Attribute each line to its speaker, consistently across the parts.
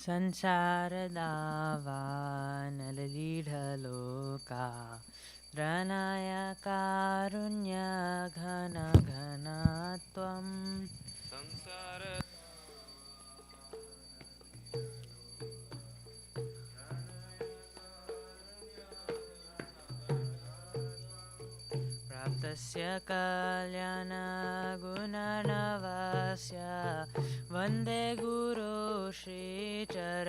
Speaker 1: संसारदावानललीढलोका त्रणाय कारुण्यघन घन त्वम् संसार प्राप्तस्य कल्याणगुणनवस्य वन्दे गुरो श्रीचरणरविन्दम्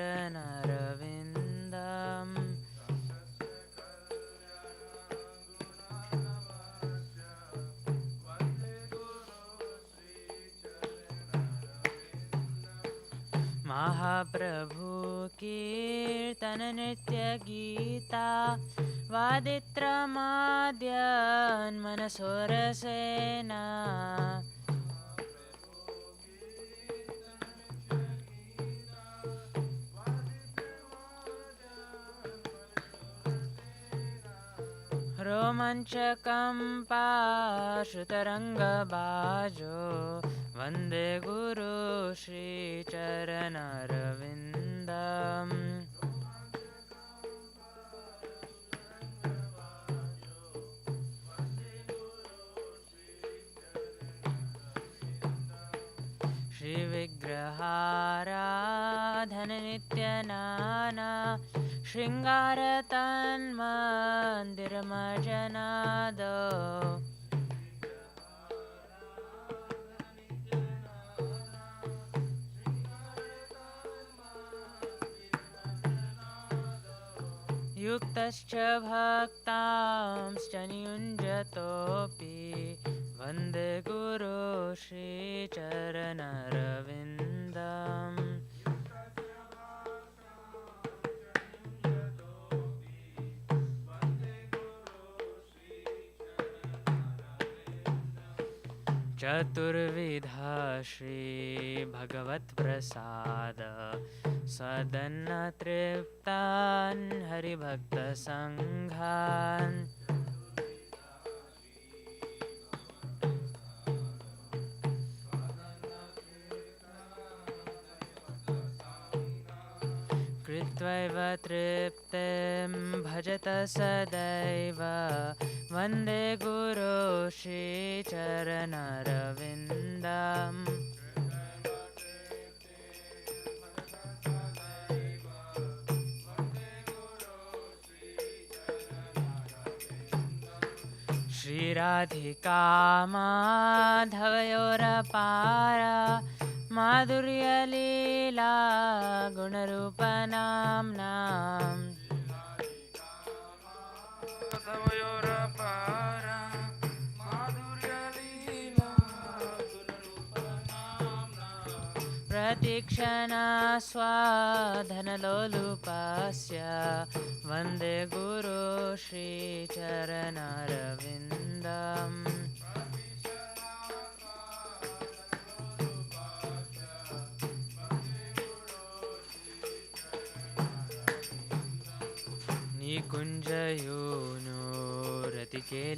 Speaker 1: महाप्रभु कीर्तन नित्यगीता वादित्रमाद्यन्मनसोरसेना रोमञ्चकम्पाश्रुतरङ्गबाजो वन्दे गुरो श्रीचरणरविन्दम् श्रीविग्रहाराधननित्यनाना शृङ्गारतन्मन्दिरमजनादो युक्तश्च भक्तांश्च नियुञ्जतोऽपि वन्दे गुरो श्रीचरणरविन्दम् चतुर्विधा श्रीभगवत्प्रसाद सदन्नतृप्तान् हरिभक्तसङ्घान् कृत्वैव तृप्तिं भजत सदैव वन्दे गुरो श्रीचरणरविन्दम् श्रीराधिका माधवयोरपारा माधुर्यलीला गुणरूपनाम्नाम् प्रतीक्षणा स्वाधनलोलुपस्य वन्दे गुरो श्रीचरणरविन्दम्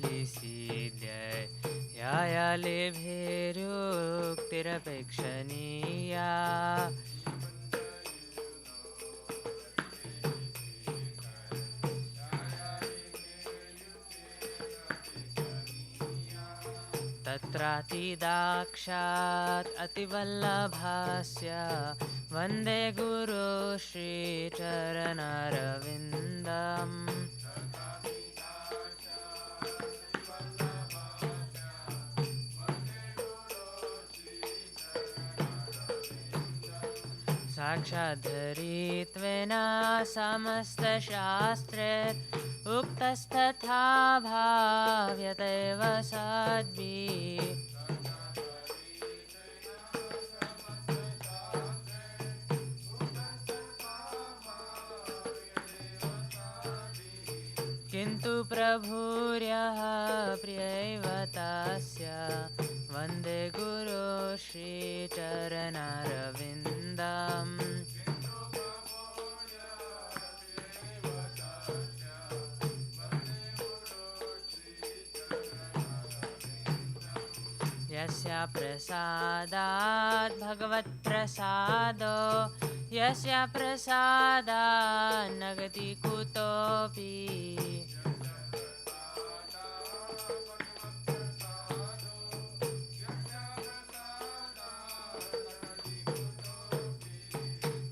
Speaker 1: निकुञ्जयोनुरतिकेलिसीद्यै यायालेभेरुक्तिरपेक्षणीया तत्रातिदाक्षात् अतिवल्लभस्य वन्दे गुरो श्रीचरणरविन्दम् साक्षाद्धरित्वेन समस्तशास्त्रे उक्तस्तथा भाव्यत एव सद्भिः किन्तु प्रभुर्यः प्रियैव तस्य वन्दे गुरो श्रीचरणरविन्दम् यस्य प्रसादात् भगवत्प्रसादो यस्य प्रसादान्नगति कुतोऽपि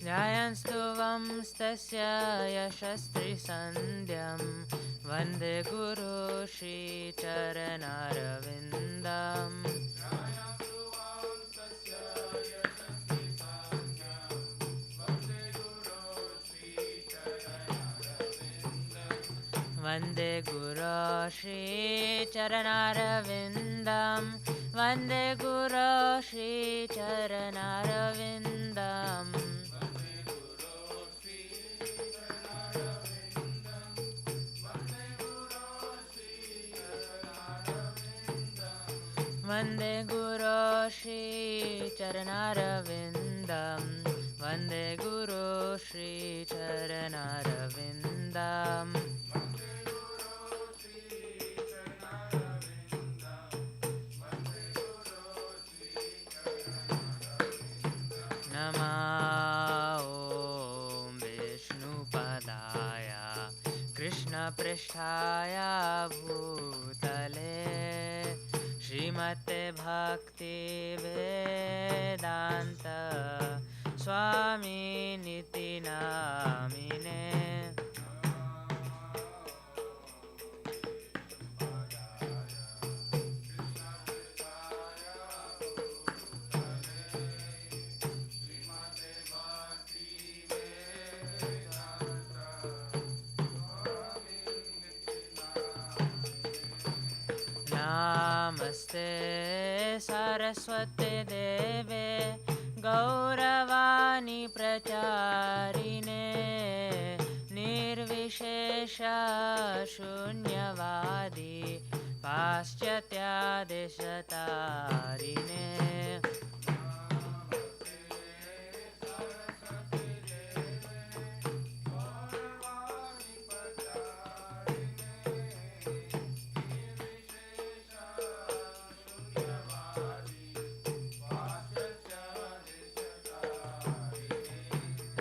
Speaker 1: ध्यायन्स्तु वंस्तस्य यशस्त्रिसन्ध्यं वन्दे गुरु श्रीचरणारविन्दम् वन्दे गुरो श्रीचरणारविन्दं वन्दे गुरो श्रीचरणारविन्दम् वन्दे गुरो श्रीचरणारविन्दं वन्दे गुरो श्रीचरणारविन्दम् नमः ॐ विष्णुपदाय कृष्णपृष्ठाय भूतले श्रीमते भक्तिवेदान्त स्वामिनिति नामिने नमस्ते सरस्वती देवे गौरवाणी प्रचारिणे निर्विशेष शून्यवादी पाश्चात्यादेशतारिणे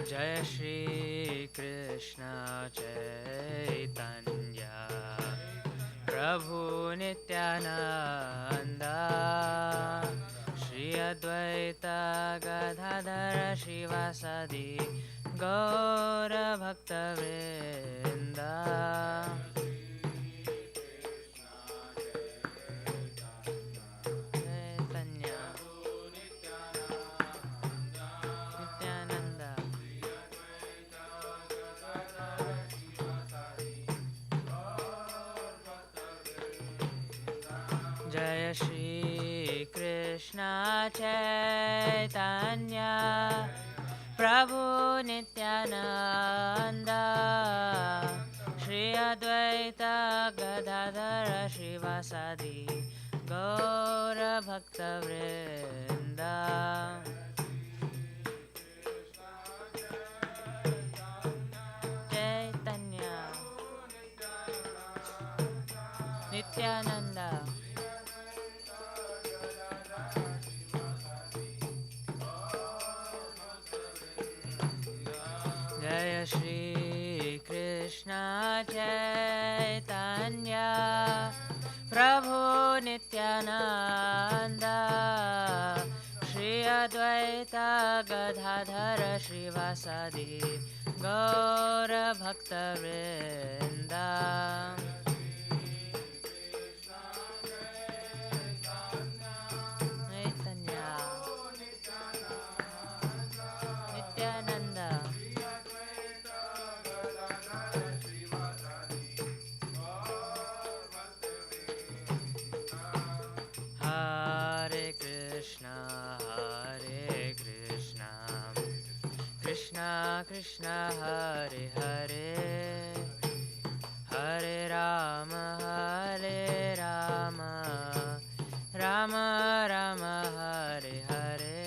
Speaker 1: जय श्री कृष्ण चैतन्य प्रभु नित्यानंद श्री अद्वैत गदाधर शिवासादि गौर भक्तवृंद जय श्री कृष्ण चैतन्य प्रभु नित्यानंद श्री अद्वैत गदाधर शिवासादि गौर भक्तवृंद चैतन्य नित्यानंद जय श्री कृष्ण चैतन्य प्रभु नित्यानंद श्री अद्वैत गदाधर शिवासादि गौर भक्तवृंद Krishna Hare Hare Hare Ram Ram Ram Hare Hare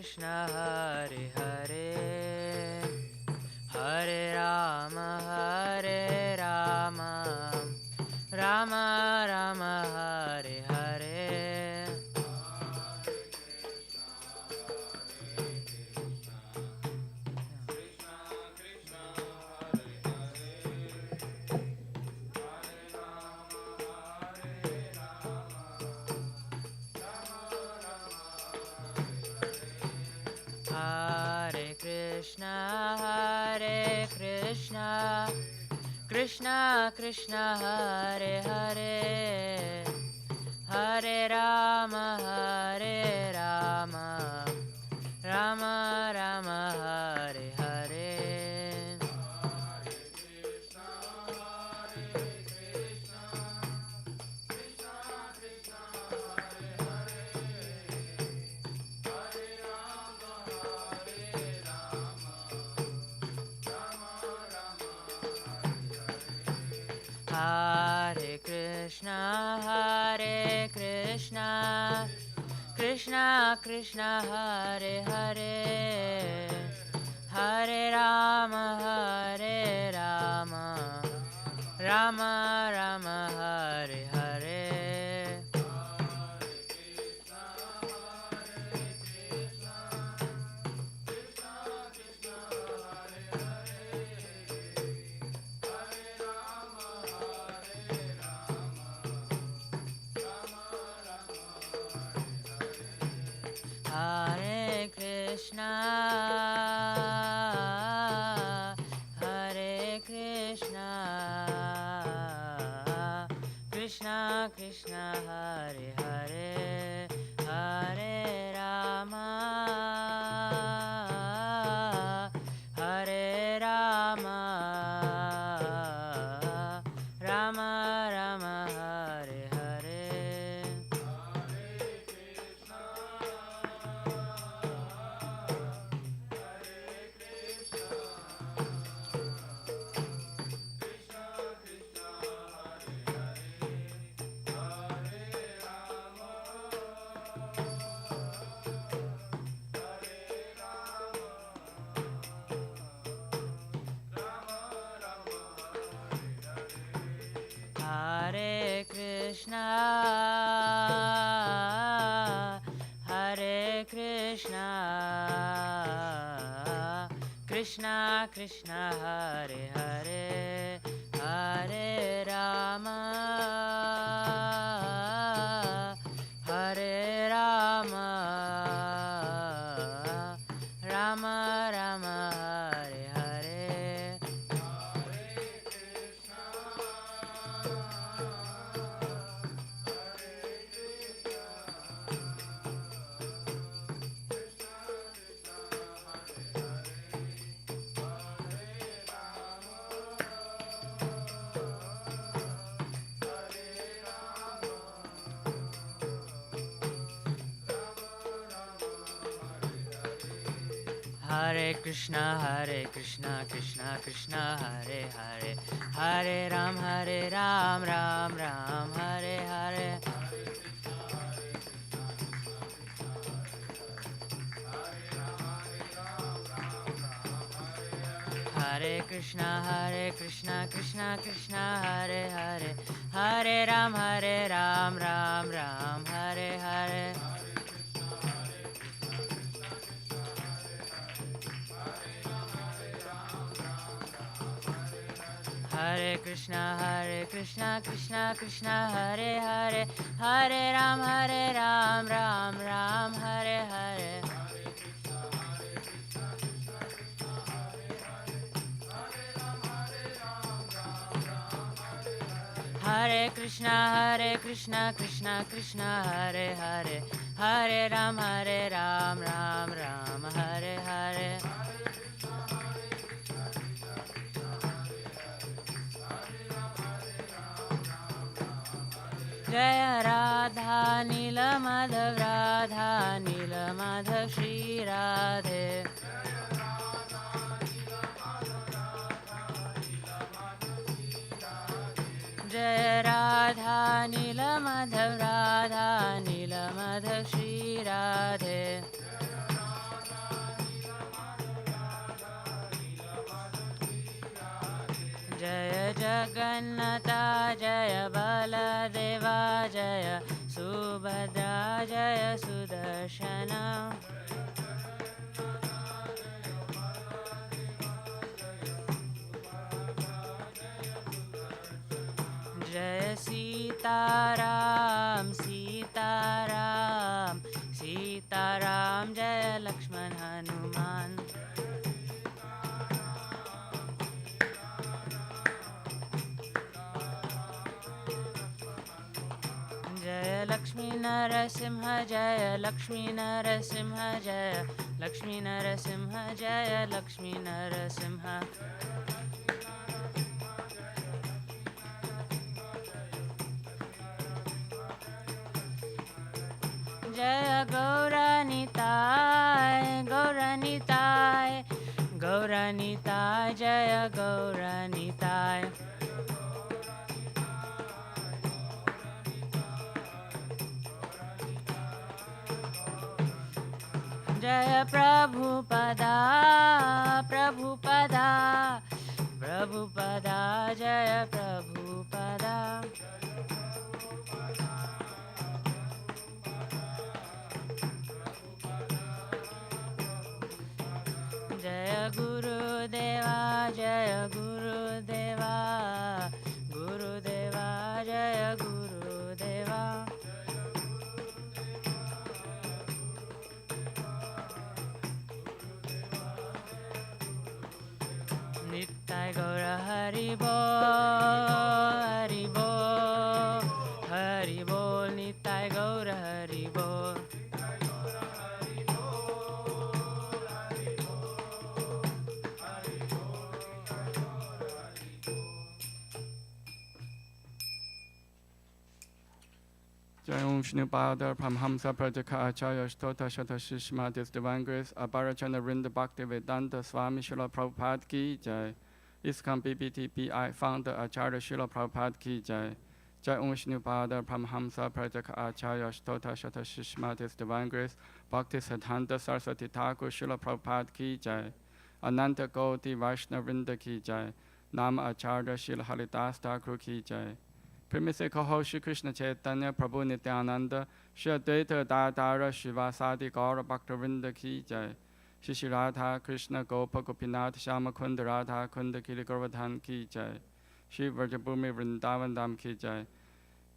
Speaker 1: Krishna Hare Hare Hare Rama Rama Rama Hare Hare Hare Krishna Krishna Krishna Hare Hare Hare Rama Rama Rama Hare Hare Hare Krishna Krishna Krishna Hare Hare Hare Rama Rama Rama Hare Hare Hare Krishna Krishna Krishna Hare Hare Hare Rama Rama Rama Hare Hare Hare Krishna Krishna Krishna Hare Hare Hare Rama Rama Rama Hare Hare Hare Krishna Krishna Krishna Hare Hare Hare Ram Ram Ram Hare Hare Hare Krishna Krishna Krishna Hare Hare Hare Ram Ram Ram Hare Hare Hare Krishna Krishna Krishna Hare Hare Hare Ram Ram Ram Hare Hare Hare Krishna Krishna Krishna Hare Hare Hare Ram Ram Ram Hare Hare Jaya Radha Nila Madhav Shri Radhe Jaya Radha Nila Madhav Shri Radhe जय जगन्नाथ जय बलदेवा जय सुभद्रा जय सुदर्शन जय सीताराम सीताराम सीताराम जय लक्ष्मण हनुमान जय लक्ष्मी नरसिंह जय लक्ष्मी नरसिंह जय लक्ष्मी नरसिंह जय लक्ष्मी नरसिंह जय गौरनिताय गौरनिताय गौरनिताय जय गौरनिताय जय प्रभुपदा प्रभुपदा प्रभुपदा जय प्रभुपदा जय गुरुदेवा जय गुरुदेवा गुरुदेवा जय गुरुदेवा नित्य गौर हरि बोल नित्य गौर हरि बोल
Speaker 2: Jai Om Shnupada Paramahamsa Prajaka Acharya Stota Shata Shishma His Divine Grace Abarachana Rinda Bhakti Vedanta Swami Srila Prabhupada Ki Jai ISKCON BBTPI Founder Acharya Srila Prabhupada Ki Jai Jai Om Shnupada Paramahamsa Prajaka Acharya Stota Shata Shishma His Divine Grace Bhakti Siddhanta Saraswati Thakur Srila Prabhupada Ki Jai Ananta Gauti Vaishnava Vrinda Ki Jai Nama Acharya Srila Haridas Thakur Ki Jai Premise Kaho Shri Krishna Chaitanya Prabhu Nityananda Shri Advaita Dadara Shivasadi Gaura Bhaktavinda Ki Jai Shri Shri Radha Krishna Gopa Gopinath Shama Kunda Radha Kunda Kili Govardhan Ki Jai Shri Vrajabhumi Vrindavan Dham Ki Jai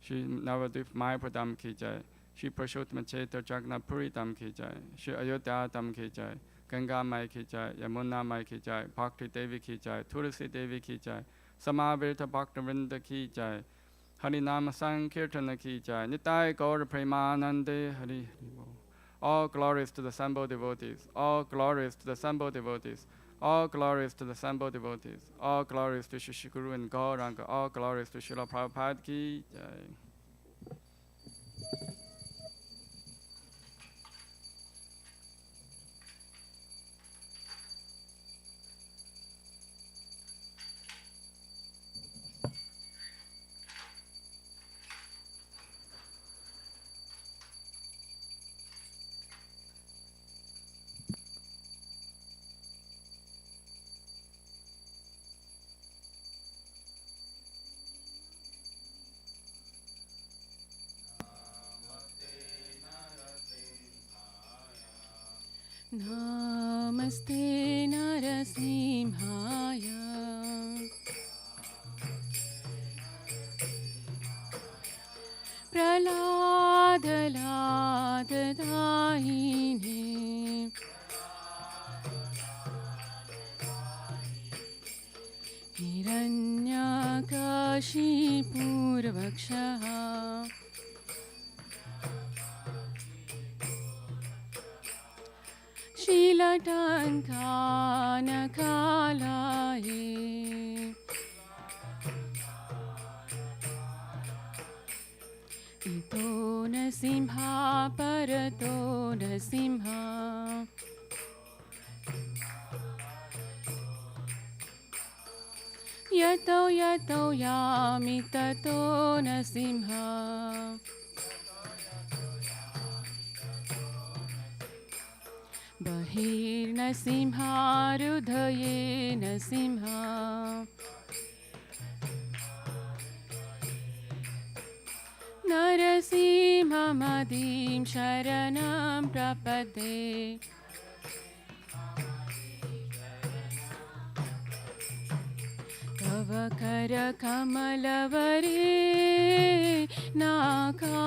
Speaker 2: Shri Navadvip Mayapur Dham Ki Jai Shri Purushottam Chaitra Jagannath Puri Dham Ki Jai Shri Ayodhya Dham Ki Jai Ganga Mai Ki Jai Yamuna Mai Ki Jai Bhakti Devi Ki Jai Tulsi Devi Ki Jai Samavrita Bhaktavinda Ki Jai Harinama Sankirtana Ki Jai Nitai Gaur Premanande Hari Bol. All glories to the assembled devotees. All glories to the assembled devotees. All glories to the assembled devotees. All glories to Shri Guru and Gauranga. All glories to Srila Prabhupada Ki Jai.
Speaker 3: Namaste Narasimhaya Praladadayine Hiranyakashipurvakshaha Shilatankanakalaye Ito nasimha parato nasimha Yato yato yami tato nasimha Bahir Nasimha Rudhaye Nasimha नरसिंहमदिं शरणं प्रपदे तव करकमलवरे नाका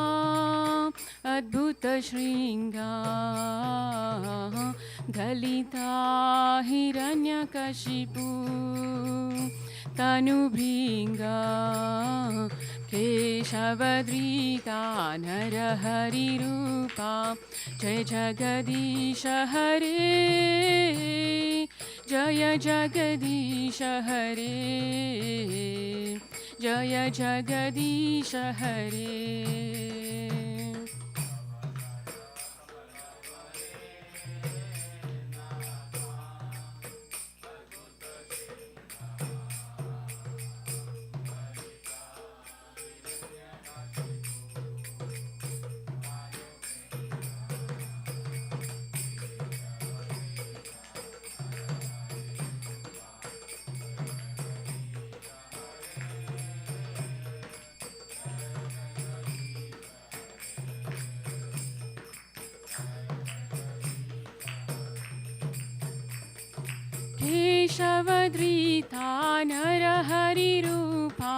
Speaker 3: अद्भुतशृङ्गा गलिता हिरण्यकशिपु तनुभृङ्गा केशवधृता नरहरिरूपा जय जगदीश हरे जय जगदीश हरे जय जगदीश हरे केशवधृता नरहरिरूपा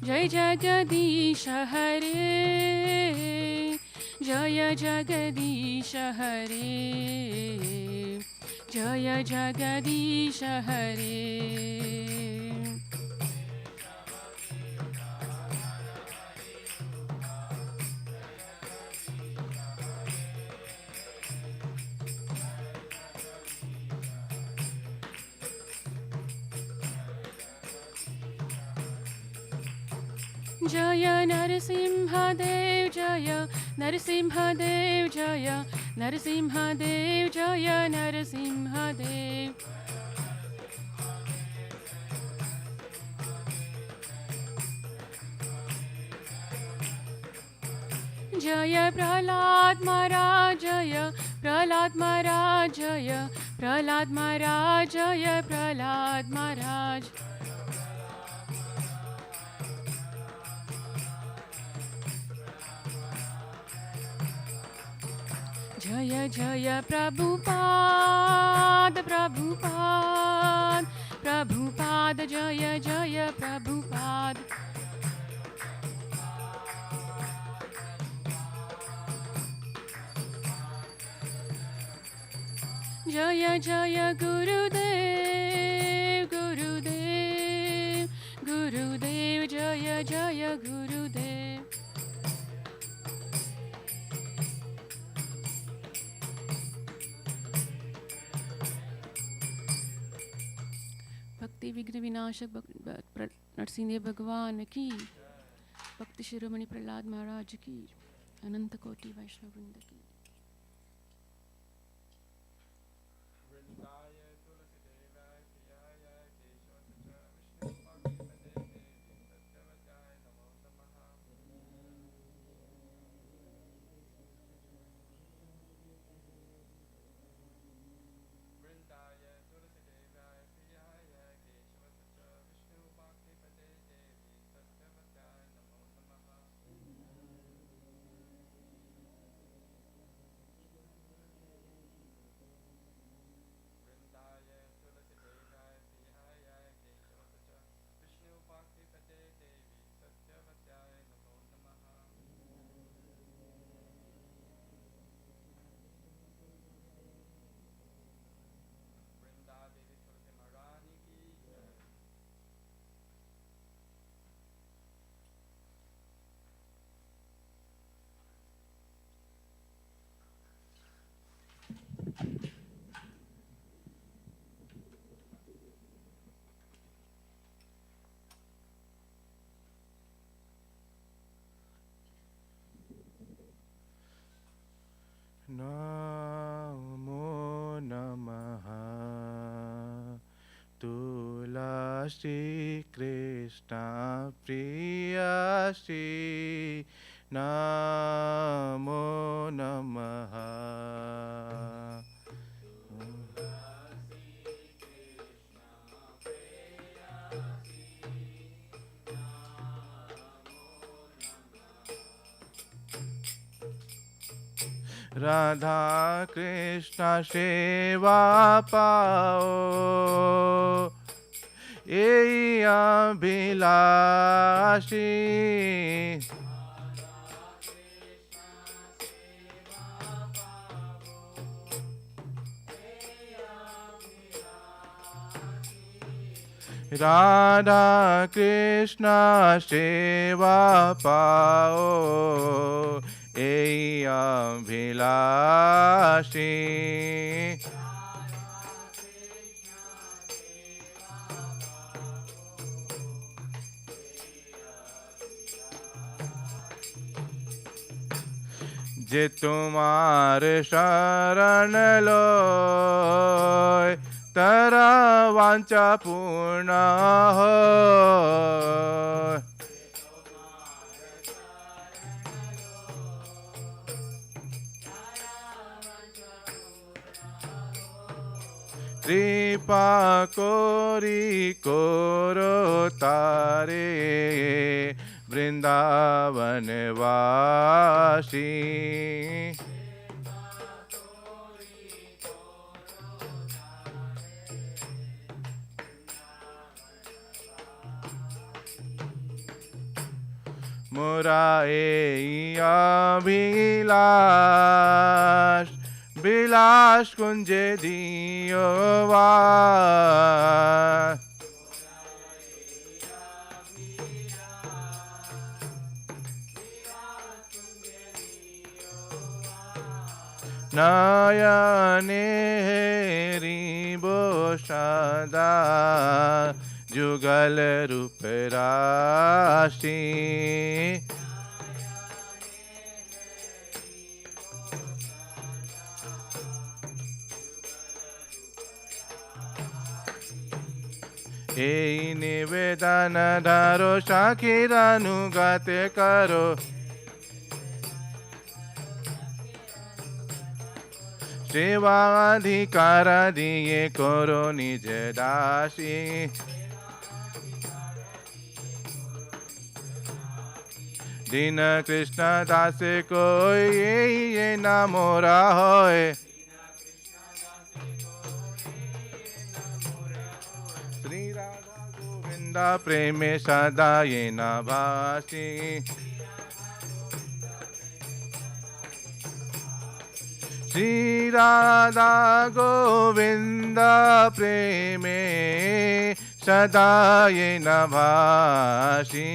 Speaker 3: जय जगदीश हरे जय जगदीश हरे जय जगदीश हरे जय नरसिंहदेव जय नरसिंहदेव जय नरसिंहदेव जय नरसिंहदेव जय प्रहलाद महाराज जय प्रहलाद महाराज जय प्रहलाद महाराज जय प्रहलाद महाराज जय जय प्रभुपाद प्रभुपाद प्रभुपाद जय जय प्रभुपाद जय जय गुरुदेव गुरुदेव गुरुदेव जय जय गुरुदेव भक्ति विघ्न विनाशक नरसिंह भगवान की भक्ति शिरोमणि प्रहलाद महाराज की अनंत कोटि वैष्णव वृंद की
Speaker 4: नमो नमः तुलसी कृष्ण प्रिया श्री नमो नमः राधा कृष्ण सेवा पाओ यही अभिलाषी राधा कृष्ण सेवा पाओ यही अभिलाषी जे तुम्हार शरण लोय तरा वांछा पूर्ण हो कृपा कोरी कोरो तारे वृंदावन वासी मोरा अभिलाष विलास कुंजे दियो वास नयने हेरिबो सदा जुगल रूप राशि এই নিবেদন ধারো সাক্ষীর অনুগতে করো सेवाधिकार दिए करो निज दासी दीन कृष्ण दास को ये न मोरा होए श्री राधा गोविंद प्रेम सदा ये न भासी श्री राधा गोविंद प्रेमे सदा ये न भासी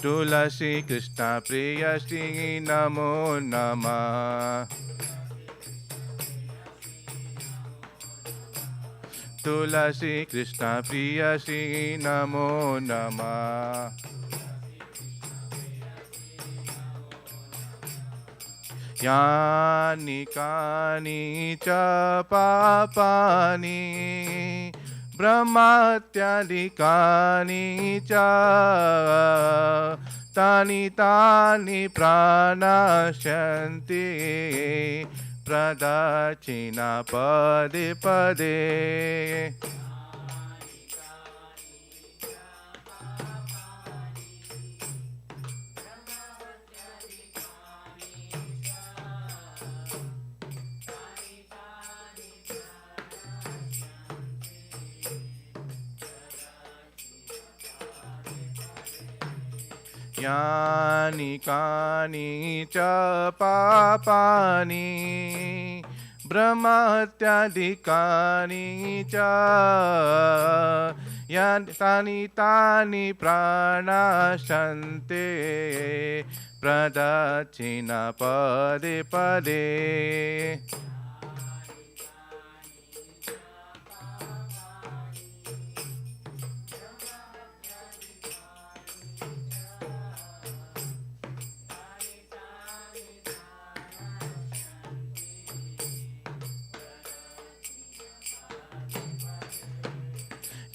Speaker 4: तुलसी कृष्ण प्रिय श्री नमो नमः तुलसी कृष्ण प्रिय श्री नमो नमः यानि कानि च पापानि ब्रह्मत्यादिकानि च तानि तानि प्रणश्यन्ति प्रदक्षिणा पदे पदे यानि कानि च पापानि ब्रह्मत्यादिकानि च तानि तानि प्रणश्यन्ते प्रदक्षिणा पदे पदे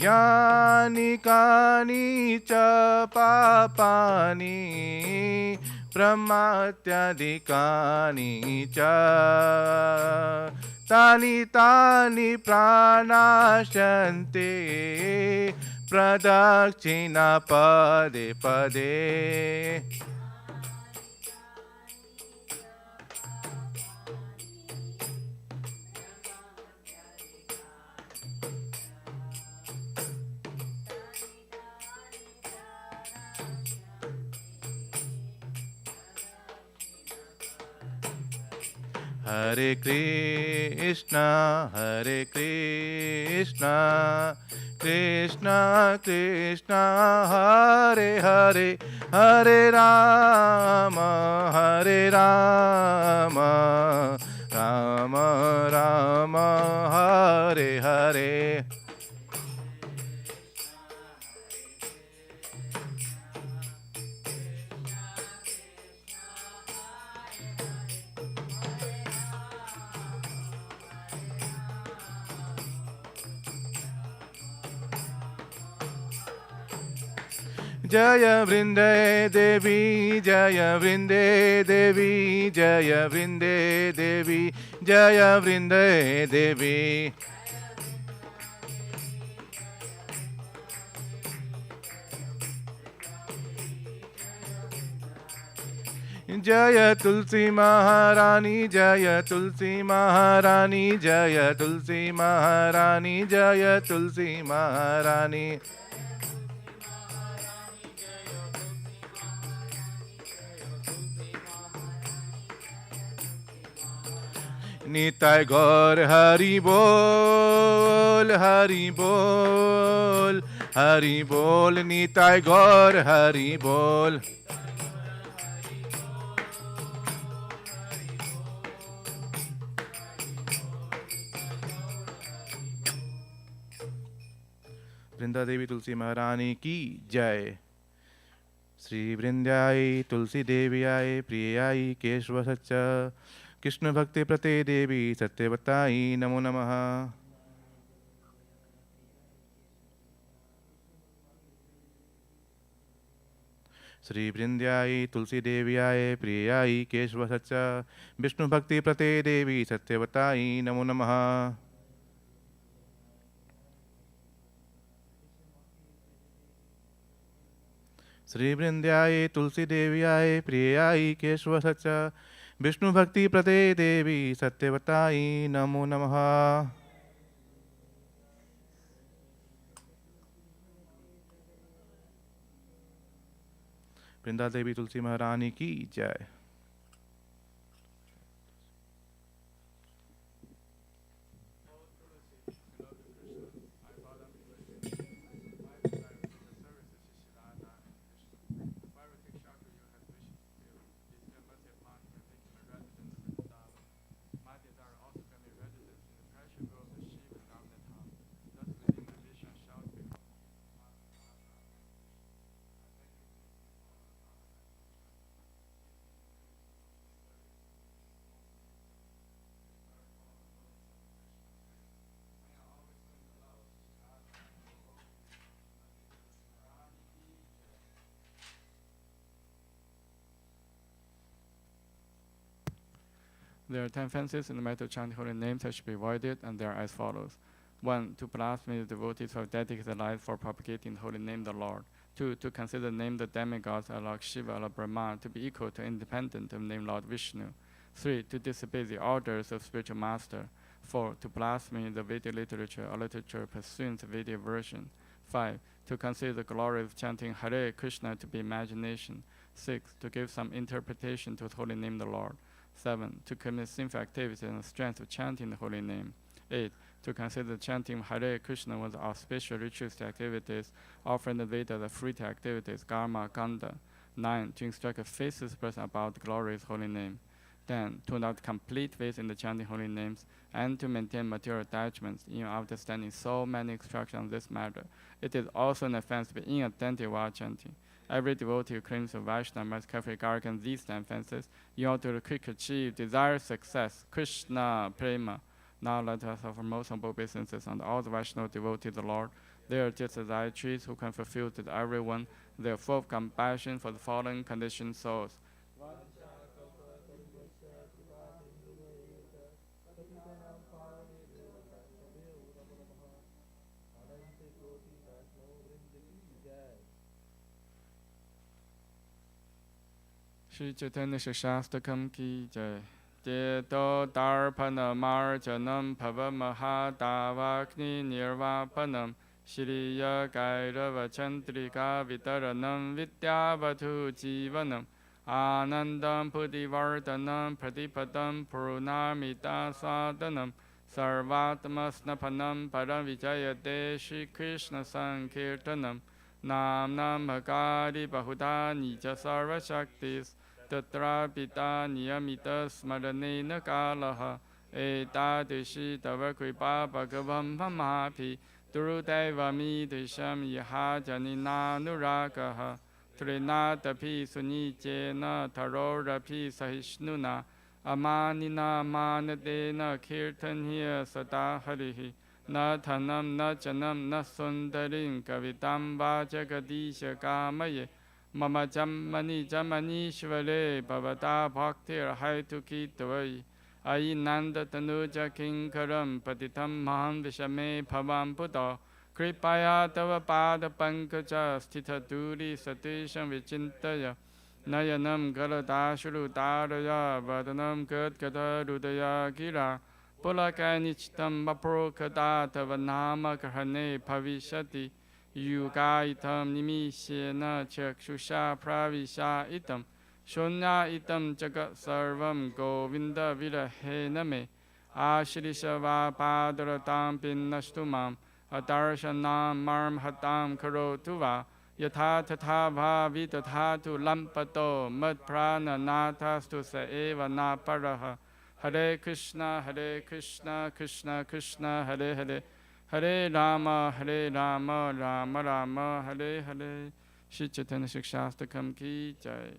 Speaker 4: यानि कानि च पापानि ब्रह्मात्यादिकानि च तानि तानि प्राणाशन्ते प्रदक्षिणा पदे पदे Hare Krishna, Krishna Krishna, Hare Hare, Hare Rama, Rama Rama, Hare Hare. Jaya Vrinde Devi, Jaya Vrinde Devi, Jaya Vrinde Devi, Jaya Vrinde Devi. Jaya Tulsi Maharani, Jaya Tulsi Maharani, Jaya Tulsi Maharani, Jaya Tulsi Maharani. Nitai Gaur Hari Bol, Hari Bol, Hari Bol, Nitai Gaur Hari Bol. Vrinda Devi तुलसी महारानी की जय। श्री वृंद्याय तुलसी देव्याय प्रियाय केशव सच्च कृष्ण भक्ति प्रते देवी सत्यवताई नमो नमः। श्री वृंद्याय तुलसी देव्याय प्रियाय केशव सच्च विष्णु भक्ति प्रते देवी सत्यवताई नमो नमः। श्री वृंद्याय तुलसी देव्याय प्रियाय केशव सच्च विष्णु भक्ति प्रते देवी सत्यवताई नमो नमः। वृंदा देवी तुलसी महारानी की जय।
Speaker 2: There are 10 offenses in the matter of chanting holy names that should be avoided, and they are as follows. 1. To blaspheme the devotees who have dedicated their lives for propagating the holy name of the Lord. 2. To consider the name of the demigods like Shiva or Brahma to be equal to independent of the name Lord Vishnu. 3. To disobey the orders of spiritual master. 4. To blaspheme the Vedic literature or literature pursuant to Vedic version. 5. To consider the glory of chanting Hare Krishna to be imagination. 6. To give some interpretation to the holy name of the Lord. 7. To commit sinful activity and the strength of chanting the holy name. 8. To consider the chanting of Hare Krishna was auspicious ritualistic activities, offering the Veda the fruity activities, karma, ganda. 9. To instruct a faithless person about the glorious holy name. 10. To not complete faith in the chanting holy names, and to maintain material attachments in understanding so many instructions on this matter. It is also an offense to be inattentive while chanting. Every devotee who claims to Vaishnava must carefully guard against these 10 offenses in order to quickly achieve desired success. Krishna Prema. Now let us offer most humble obeisances on all the Vaishnava devotees of the Lord. They are just as trees who can fulfill to everyone. They are full of compassion for the fallen conditioned souls. Shri Chaitanya Shastakam ki jai. Teto Darpana Marjanam Pava Mahadavakni Nirvapanam Shriya Gairava Chandrika Vitaranam Vidyavatu Jivanam Anandam Pudivardhanam Pradipadam Purnamita Sadanam Sarvatmasnapanam Paravijayate Shri Krishna Sankirtanam Namnam Hagari Bahuda Nija Sarva Shaktis Tatra pita niyamita smaranena kalaha etadishi tava kripa bhagavam pamapi durudevami disham yaha janina nuragaha trinatapi sunijena tarorapi sahishnuna amanina manadena kirtanhiya sada harihi na thanam na janam na sundarim kavitam vajagadisha kamaye Mama Jammani Shvale Bhavata Bhaktir Haituki Tavai Ayi Nanda Tanuja Kinkaram Patitam Maham Vishame Bhavam Buddha Kripaya Tava Pada Pankaja Stitha Duri Satisham Vichintaya Nayanam Galadashuru Daraya Vadanam Gadgada Rudaya Gira Pulakanichitam Vapro Kada Tavanama Kahane Pavishati Yuga itam nimishena chakshusha pravisha itam Shonya itam jagat sarvam govinda virahe name Ashirishava padaratam pinnashtumam Adarshanam marm hatam karotuva Yatha tatha bhavi tatha tu lampato mad prana nathastu sa eva na paraha Hare Krishna, Krishna Krishna, Hare Hare Hare Rama, Rama Rama, Hare Hare. Shri Chaitanya Shastakam ki jai.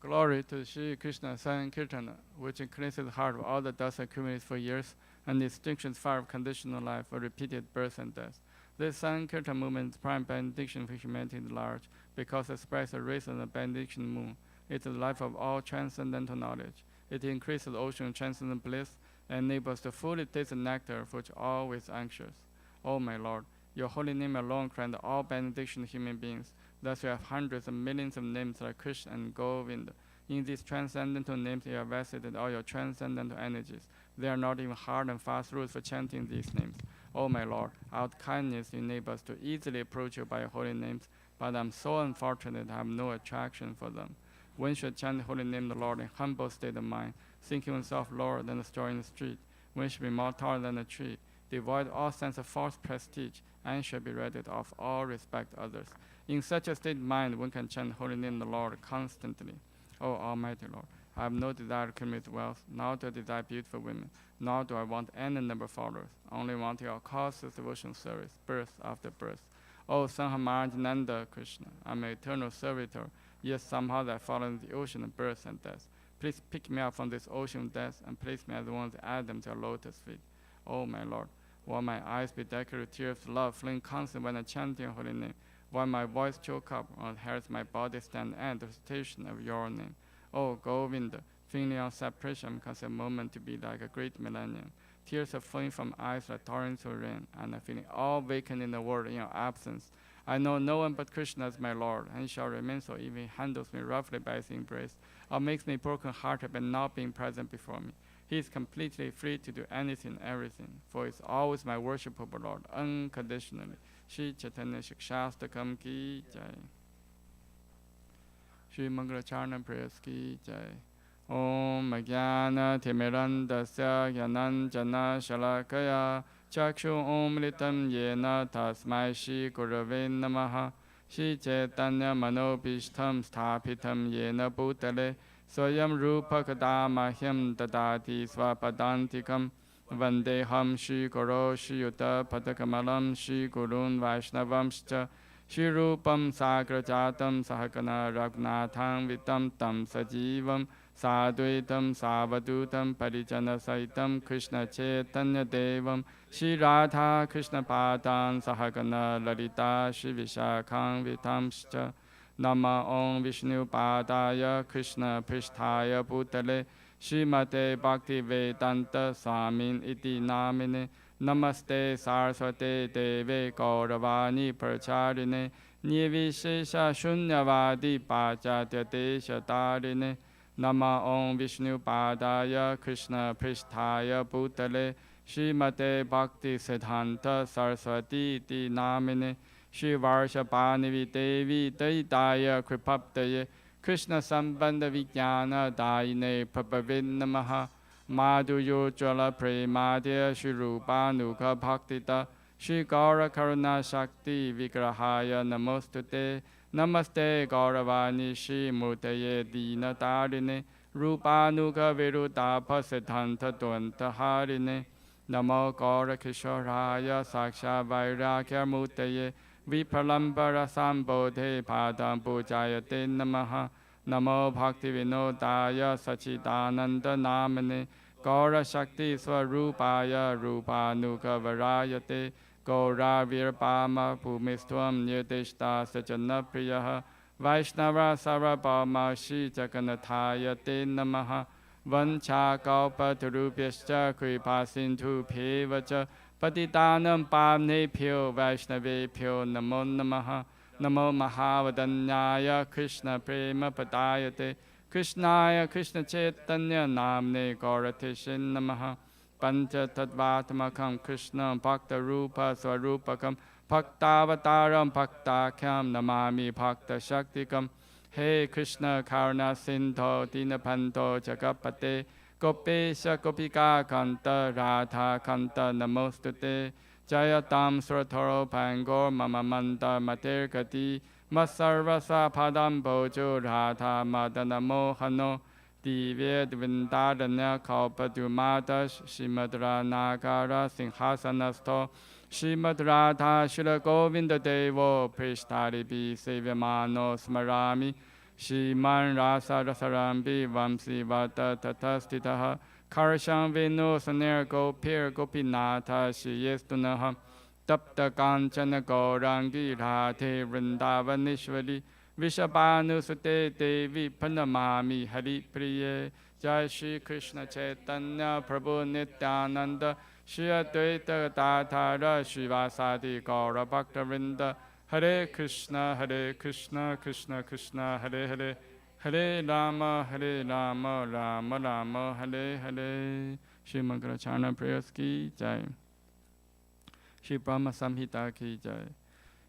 Speaker 2: Glory to Shri Krishna Sankirtana, which increases the heart of all the dust accumulated for years and extinctions fire of conditional life for repeated birth and death. This Sankirtan movement is prime benediction for humanity at large, because it expresses the rays of the benediction moon. It is the life of all transcendental knowledge. It increases the ocean of transcendent bliss and enables us to fully taste the nectar for which always anxious. O my Lord, your holy name alone grants all benediction to human beings. Thus you have hundreds of millions of names like Krishna and Govinda. In these transcendental names you have vested all your transcendental energies. There are not even hard and fast rules for chanting these names. O my Lord, out of kindness you enable us to easily approach you by your holy names, but I am so unfortunate I have no attraction for them. One should chant the holy name of the Lord in humble state of mind, thinking oneself lower than the straw in the street. One should be more tall than a tree, devoid of all sense of false prestige, and should be ready to offer all respect to others. In such a state of mind, one can chant the holy name of the Lord constantly. O Almighty Lord, I have no desire to accumulate wealth, nor do I desire beautiful women, nor do I want any number of followers. I only want your causeless devotional service, birth after birth. O Son of Mahajananda Krishna, I am an eternal servitor, yet somehow I fall into the ocean of birth and death. Please pick me up from this ocean of death and place me as one of the Adam to your lotus feet. O my Lord, while my eyes be decorated with tears of love flowing constantly when I chant your holy name, while my voice choke up or hairs my body stand at the recitation of your name. O Govinda, feeling your separation cause a moment to be like a great millennium. Tears are flowing from eyes like torrents of rain, and I'm feeling all vacant in the world in your absence. I know no one but Krishna is my Lord, and he shall remain so if he handles me roughly by his embrace, or makes me broken-hearted by not being present before me. He is completely free to do anything and everything, for he is always my worshipable Lord, unconditionally. Shri Chaitanya Shastakam ki jai. Shri Mangala Charna prayers ki jai. Om Jnana Timirandasya Jnananjana Shalakaya Chakshu Omritam Yena Tasmai Shri Gurave Namaha Shri Chaitanya Manobishtam Sthapitam Yena Bhutale Swayam Rupa Kadamahyam Dadati Swapadantikam Vandeham Shri Guru Shri Yuta Padakamalam Shri Gurun Vaishnavamscha Shri Rupam Sagrajatam Sahakana Raghunatham Vitam Tam Sajivam Sadvaitam Savadutam Parijana Saitam Krishna Chaitanya Devam Shri Radha Krishna Padan Sahagana Lalita Shri Vishakham Vitamscha Nama Om Vishnu Padaya Krishna Pristhaya Bhutale Srimate Bhakti Vedanta Swamin Iti Namine Namaste Saraswate Deve Gauravani Pracharine Nirvishesha Shunyavadi Pachatya Desha Tarine Nama Om Vishnu Padaya Krishna Pristhaya Bhutale Srimate Bhakti Siddhanta Saraswati Iti Namine Shri Varshapanivi Devi Daitaya Kripaptaye Krishna Sambandha Vijnana Daine Prabhavin Namaha Madhuyo Jala Premadya Shri Rupanuka Bhaktita Shri Gaura Karuna Shakti Vigrahaya Namostute Namaste Gauravani Shri Murtaye Dina Tarine Rupanuka Virudapa Siddhanta Dwanta Harine Namo Gaura Kishoraya Saksha Vairagya Murtaye Vipralambara Sambodhe Padam Pujayate Namaha Namo Bhakti Vinodaya Sachidananda Namane Gaura Shakti Swarupaya Rupanuka Varayate Gaura Virpama Bhumistvam Nirdishta Sajana Priyaha Vaishnava Sarabhama Shri Jaganathaya Te Namaha Vancha Kalpa Tarubhyascha Kripa Sindhu Bhevacha Patitanam Pavnebhyo Vaishnavebhyo Namo Namaha Namo Mahavadanyaya Krishna Prema Padayate Krishnaya Krishna Chaitanya Namne Gauratishin Namaha Pancha Tattvatmakam Krishna Bhakta Rupa Swarupakam Bhaktavataram Bhaktakyam Namami Bhakta Shaktikam He Krishna Karuna Sindho Dinapanto Jagapate Gopesha Gopika Kanta Radha Kanta Namostute Jayatam Sratoro Pangor Mama Manda Mater Gati Masarvasa Padam Bojo Radha Madana Mohano Divya Vindadanya Kalpadumadash Shimadra Nagara Singhasanasto Shrimad Radha Shila Govinda Devo Prishtari Bi Sevyamano Smarami Shriman Rasa Rasarambi Vamsi Vata Tatastitaha Karsham Venu Saner Gopir Gopinatha Shiyestunaha Tapta Kanchana Gaurangi Radhe Vrindavanishwari Vishabhanu Sute Devi Panamami Hari Priye Jai Shri Krishna Chaitanya Prabhu Nityananda Shri Advaita Gadadhara Srivasadi Gaura Bhaktavinda Hare Krishna Krishna Krishna Hare Hare Hare Rama Rama Rama Hare Hare Shri Mangalacharna Prayers Ki Jai Shri Brahma Samhita Ki Jai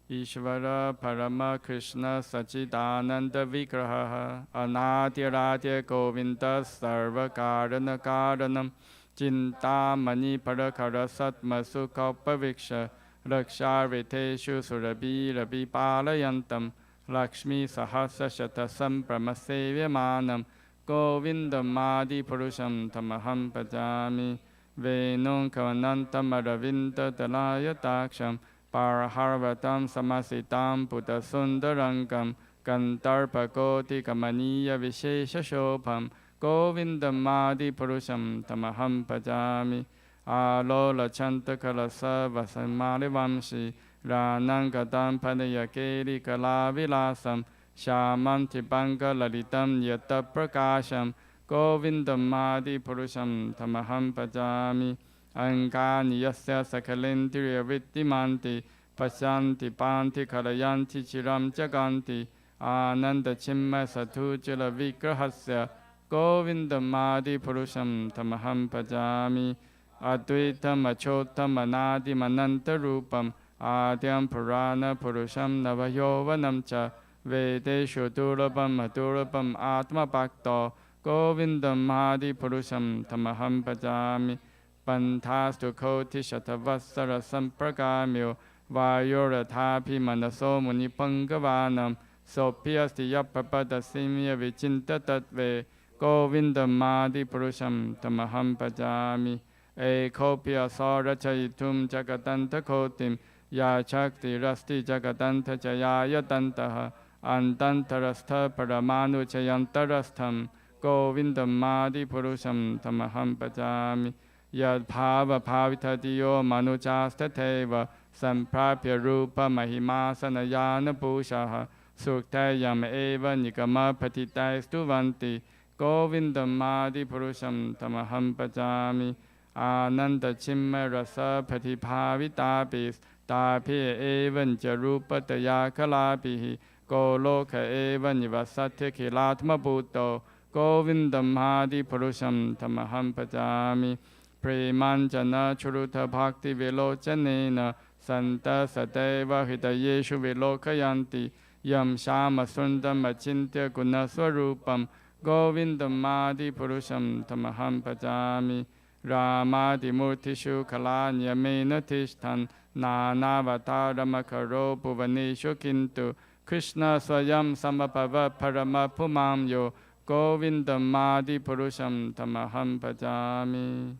Speaker 2: Ishvara Parama Krishna Sachidananda Vigraha Anadyaradyya Govinda Sarva Karana Karanam Cinta Mani Parakara Satmasu Kalpaviksha Raksharviteshu Surabhi Rabhi Palayantam Lakshmi Sahasa Shatasam Brahmasevyamanam Govindam Adi Purusham Tamaham Pajami Venum Kavanantam Aravinda Dalaya Daksham Paraharvatam Samasitam Buddha Sundarangam Gantarpa Koti Kamaniya Vishesha Shobham Govindam Adi Purusham Tamaham Pajami Alola Chanta Kalasa Vasamali Vamshi Ranangadam Padaya Keri Kalavilasam Shamanti Banga Lalitam Yata Prakasham Govindam Adi Purusham Tamaham Pajami Angani Yasya Sakalindriya Viddimanti Pasyanti Panti Kalayanti Chiram Jaganti Ananda Chimma Satujala Vigrahasya Govindam Adi Purusham Tamaham Pajami Advaitam Achotam Anadi Mananta Rupam Adyam Purana Purusham Navayovanam Cha Vedeshu Durabam Adurabam Atma Bhakto Govindam Adi Purusham Tamaham Pajami Pantastu Koti Shatavasara Sampragamyo Vayorathapi Manaso Muni Pangavanam Sopiasti Yapapada Simya Vichinta Tatve Govindam Adi Purusham Tamaham Pajami Ekopya Sarachayitum Jagatanta Kotim Yachakti Rasti Jagatanta Jayaya Tantaha Antantarastha Paramanu Chayantarastham Govindam Adi Purusham Tamaham Pajami Yad Bhava Bhavitadiyo Manujasta Teva Samprapya Rupa Mahimasana Yana Pushaha Suktayam eva nikama patitai stuvanti Govindamadi purusham tamaham pachami Ananda chimma rasa patipavitapis Tapi evan jarupataya kalapihi Goloka eva nivasate kilatma bhutto Govindamadi purusham tamaham pachami Premanjana churuta bhakti vilochanena Santa Sadeva Hidayeshu Vilokayanti Yam Shama Sundam Achintya Guna Swarupam Govindam Madi Purusham Tamaham Pajami Ramadi Murtishu Kalanya Mena Tishtan Nanavatarakaro Bhuvaneshu Kintu Krishna Swayam Samapava Parama Pumam Yo Govindam Madi Purusham Tamaham Pajami.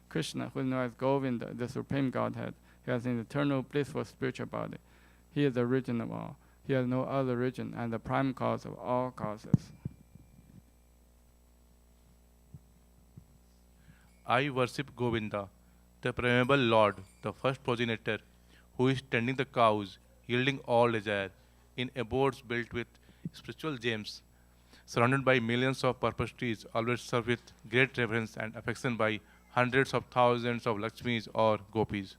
Speaker 2: Krishna, who is known as Govinda, the Supreme Godhead, he has an eternal blissful spiritual body. He is the origin of all. He has no other origin and the prime cause of all causes.
Speaker 4: I worship Govinda, the primeval Lord, the first progenitor, who is tending the cows, yielding all desire, in abodes built with spiritual gems, surrounded by millions of purpose trees, always served with great reverence and affection by hundreds of thousands of Lakshmis or Gopis.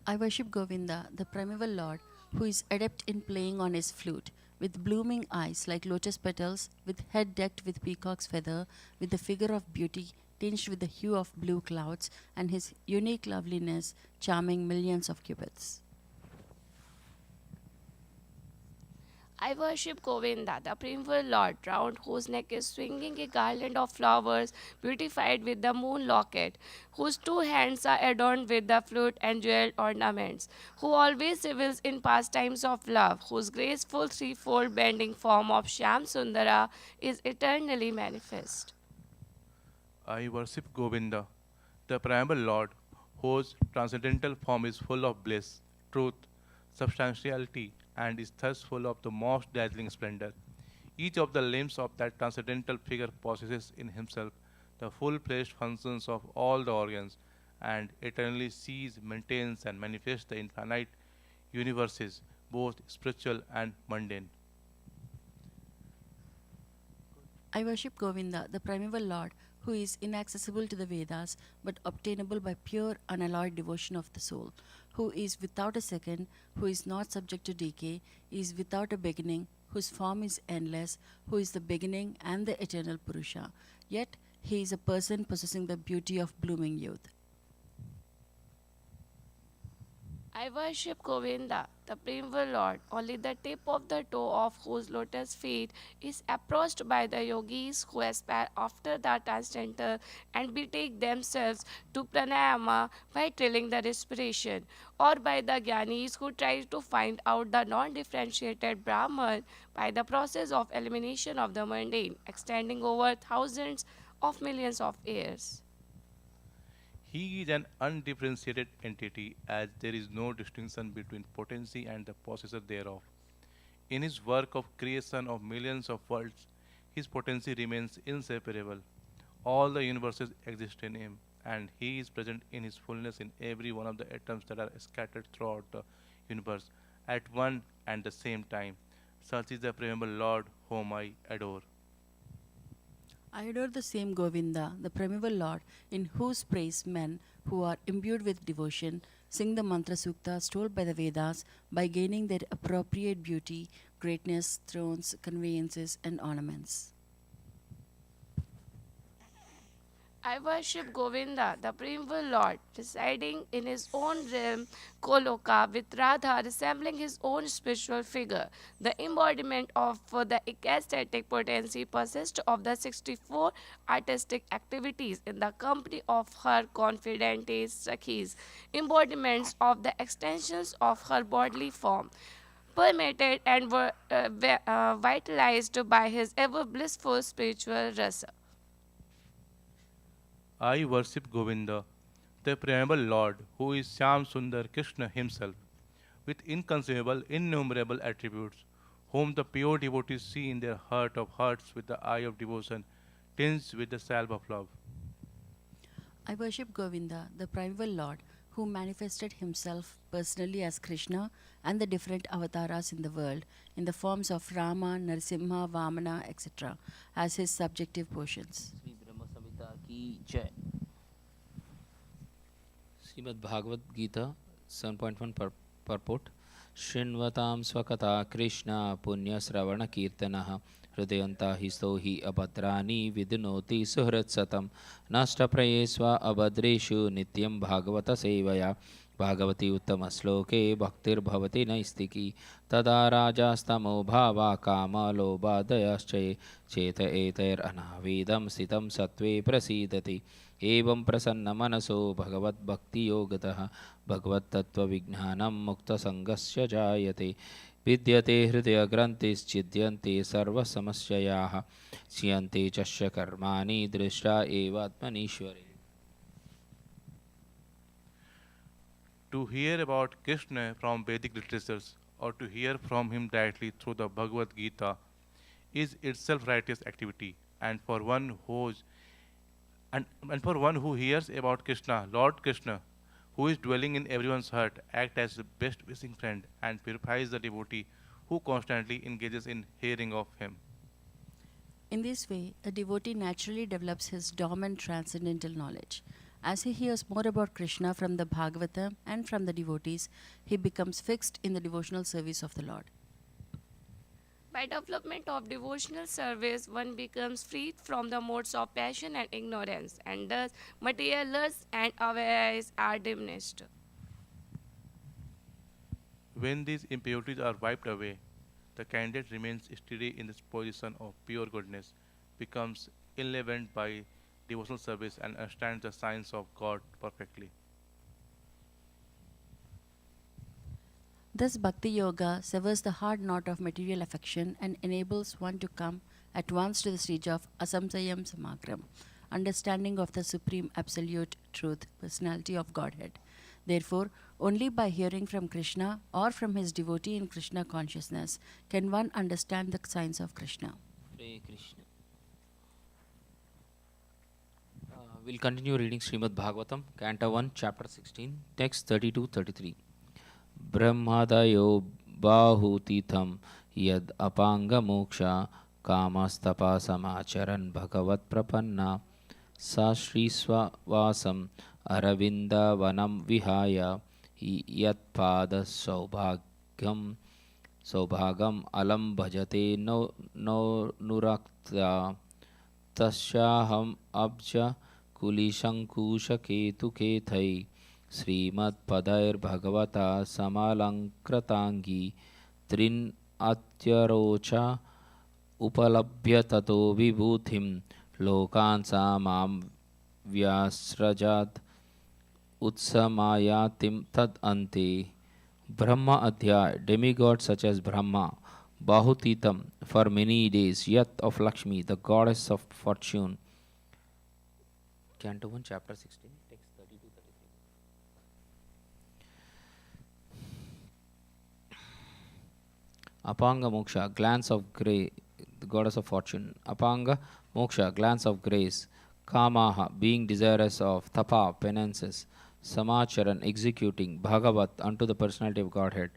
Speaker 5: I worship Govinda, the primeval Lord, who is adept in playing on his flute, with blooming eyes like lotus petals, with head decked with peacock's feather, with the figure of beauty tinged with the hue of blue clouds, and his unique loveliness charming millions of cupids.
Speaker 6: I worship Govinda, the primeval Lord, round whose neck is swinging a garland of flowers beautified with the moon locket, whose two hands are adorned with the flute and jeweled ornaments, who always revels in pastimes of love, whose graceful threefold bending form of Shyam Sundara is eternally manifest.
Speaker 4: I worship Govinda, the primeval Lord, whose transcendental form is full of bliss, truth, substantiality, and is thus full of the most dazzling splendor. Each of the limbs of that transcendental figure possesses in himself the full-fledged functions of all the organs, and eternally sees, maintains, and manifests the infinite universes, both spiritual and mundane.
Speaker 5: I worship Govinda, the primeval Lord, who is inaccessible to the Vedas but obtainable by pure unalloyed devotion of the soul, who is without a second, who is not subject to decay, is without a beginning, whose form is endless, who is the beginning and the eternal Purusha. Yet he is a person possessing the beauty of blooming youth.
Speaker 6: I worship Govinda, the primeval Lord, only the tip of the toe of whose lotus feet is approached by the yogis who aspire after the transcendental and betake themselves to pranayama by trilling the respiration, or by the jnanis who try to find out the non-differentiated Brahman by the process of elimination of the mundane, extending over thousands of millions of years.
Speaker 4: He is an undifferentiated entity, as there is no distinction between potency and the possessor thereof. In his work of creation of millions of worlds, his potency remains inseparable. All the universes exist in him, and he is present in his fullness in every one of the atoms that are scattered throughout the universe at one and the same time. Such is the primeval Lord whom I adore.
Speaker 5: I adore the same Govinda, the primeval Lord, in whose praise men who are imbued with devotion sing the mantra suktas told by the Vedas by gaining their appropriate beauty, greatness, thrones, conveyances, and ornaments.
Speaker 6: I worship Govinda, the primeval Lord, residing in his own realm, Goloka, with Radha resembling his own spiritual figure, the embodiment of the ecstatic potency possessed of the 64 artistic activities in the company of her confidentes Sakhis, embodiments of the extensions of her bodily form, permeated and were vitalized by his ever blissful spiritual rasa.
Speaker 4: I worship Govinda, the primeval Lord, who is Shyam Sundar Krishna himself, with inconceivable, innumerable attributes, whom the pure devotees see in their heart of hearts with the eye of devotion, tinged with the salve of love.
Speaker 5: I worship Govinda, the primeval Lord, who manifested himself personally as Krishna and the different avatars in the world in the forms of Rama, Narasimha, Vamana, etc., as his subjective portions.
Speaker 7: Shri ब्रह्म संहिता की जय। Shrimad Bhagavat Gita 7.1 purport शृण्वतां स्वकथा Krishna पुण्यश्रवण कीर्तनः हृदयन्ता हि स्तो हि अभद्राणि विदुनोति सुहृत्सतं नष्टप्रयेष्व अभद्रेषु नित्यं भागवत सेवया भागवती उत्तमश्लोके भक्तिर्भवति नैस्तिकी तदा राजास्तमो भावा कामलोभादयश्च चेत एतैरनावेदं स्थितं सत्त्वे प्रसीदति एवं प्रसन्नमनसो भगवद्भक्तियोगतः भगवत्तत्त्वविज्ञानं मुक्तसङ्गस्य जायते विद्यते हृदयग्रन्थिश्छिद्यन्ते सर्वसमस्याः क्षीयन्ते च कर्माणि दृष्टा एव आत्मनीश्वरे।
Speaker 4: To hear about Krishna from Vedic literatures or to hear from him directly through the Bhagavad Gita is itself righteous activity, and for one who hears about Krishna, Lord Krishna, who is dwelling in everyone's heart, act as the best wishing friend and purifies the devotee who constantly engages in hearing of him.
Speaker 5: In this way, a devotee naturally develops his dormant transcendental knowledge. As he hears more about Krishna from the Bhagavatam and from the devotees, he becomes fixed in the devotional service of the Lord.
Speaker 6: By development of devotional service, one becomes freed from the modes of passion and ignorance, and thus material lust and avarice are diminished.
Speaker 4: When these impurities are wiped away, the candidate remains steady in this position of pure goodness, becomes enlivened by devotional service, and understands the science of God perfectly.
Speaker 5: Thus, Bhakti Yoga severs the hard knot of material affection and enables one to come at once to the stage of Asamsayam Samagram, understanding of the Supreme Absolute Truth, Personality of Godhead. Therefore, only by hearing from Krishna or from his devotee in Krishna consciousness can one understand the science of Krishna.
Speaker 7: Hare Krishna. We'll continue reading Srimad Bhagavatam, Canto 1, Chapter 16, text 32-33. Brahmadayo bahutitam yad apanga moksha kamastapa samacharan bhagavat prapanna sa shri swavasam aravinda vanam vihaya yat pada saubhagam alam bhajate no nurakta tasyaham abja कुलिशङ्कुशकेतुकेथै श्रीमत्पदैर्भगवता समालङ्कृताङ्गी त्रिन् अत्यरोचा उपलभ्य ततो विभूतिं लोकान् सा मां व्यासृजात् उत्समायातिं तद् अन्ते Brahma Adhyay, demigods such as Brahma, Bahutitam, for many days, Yat of Lakshmi, the goddess of fortune. Canto 1, Chapter 16, text 32-33. Apanga Moksha, glance of grace, the goddess of fortune. Apanga Moksha, glance of grace. Kamaha, being desirous of. Tapa, penances. Samacharan, executing. Bhagavat, unto the personality of Godhead.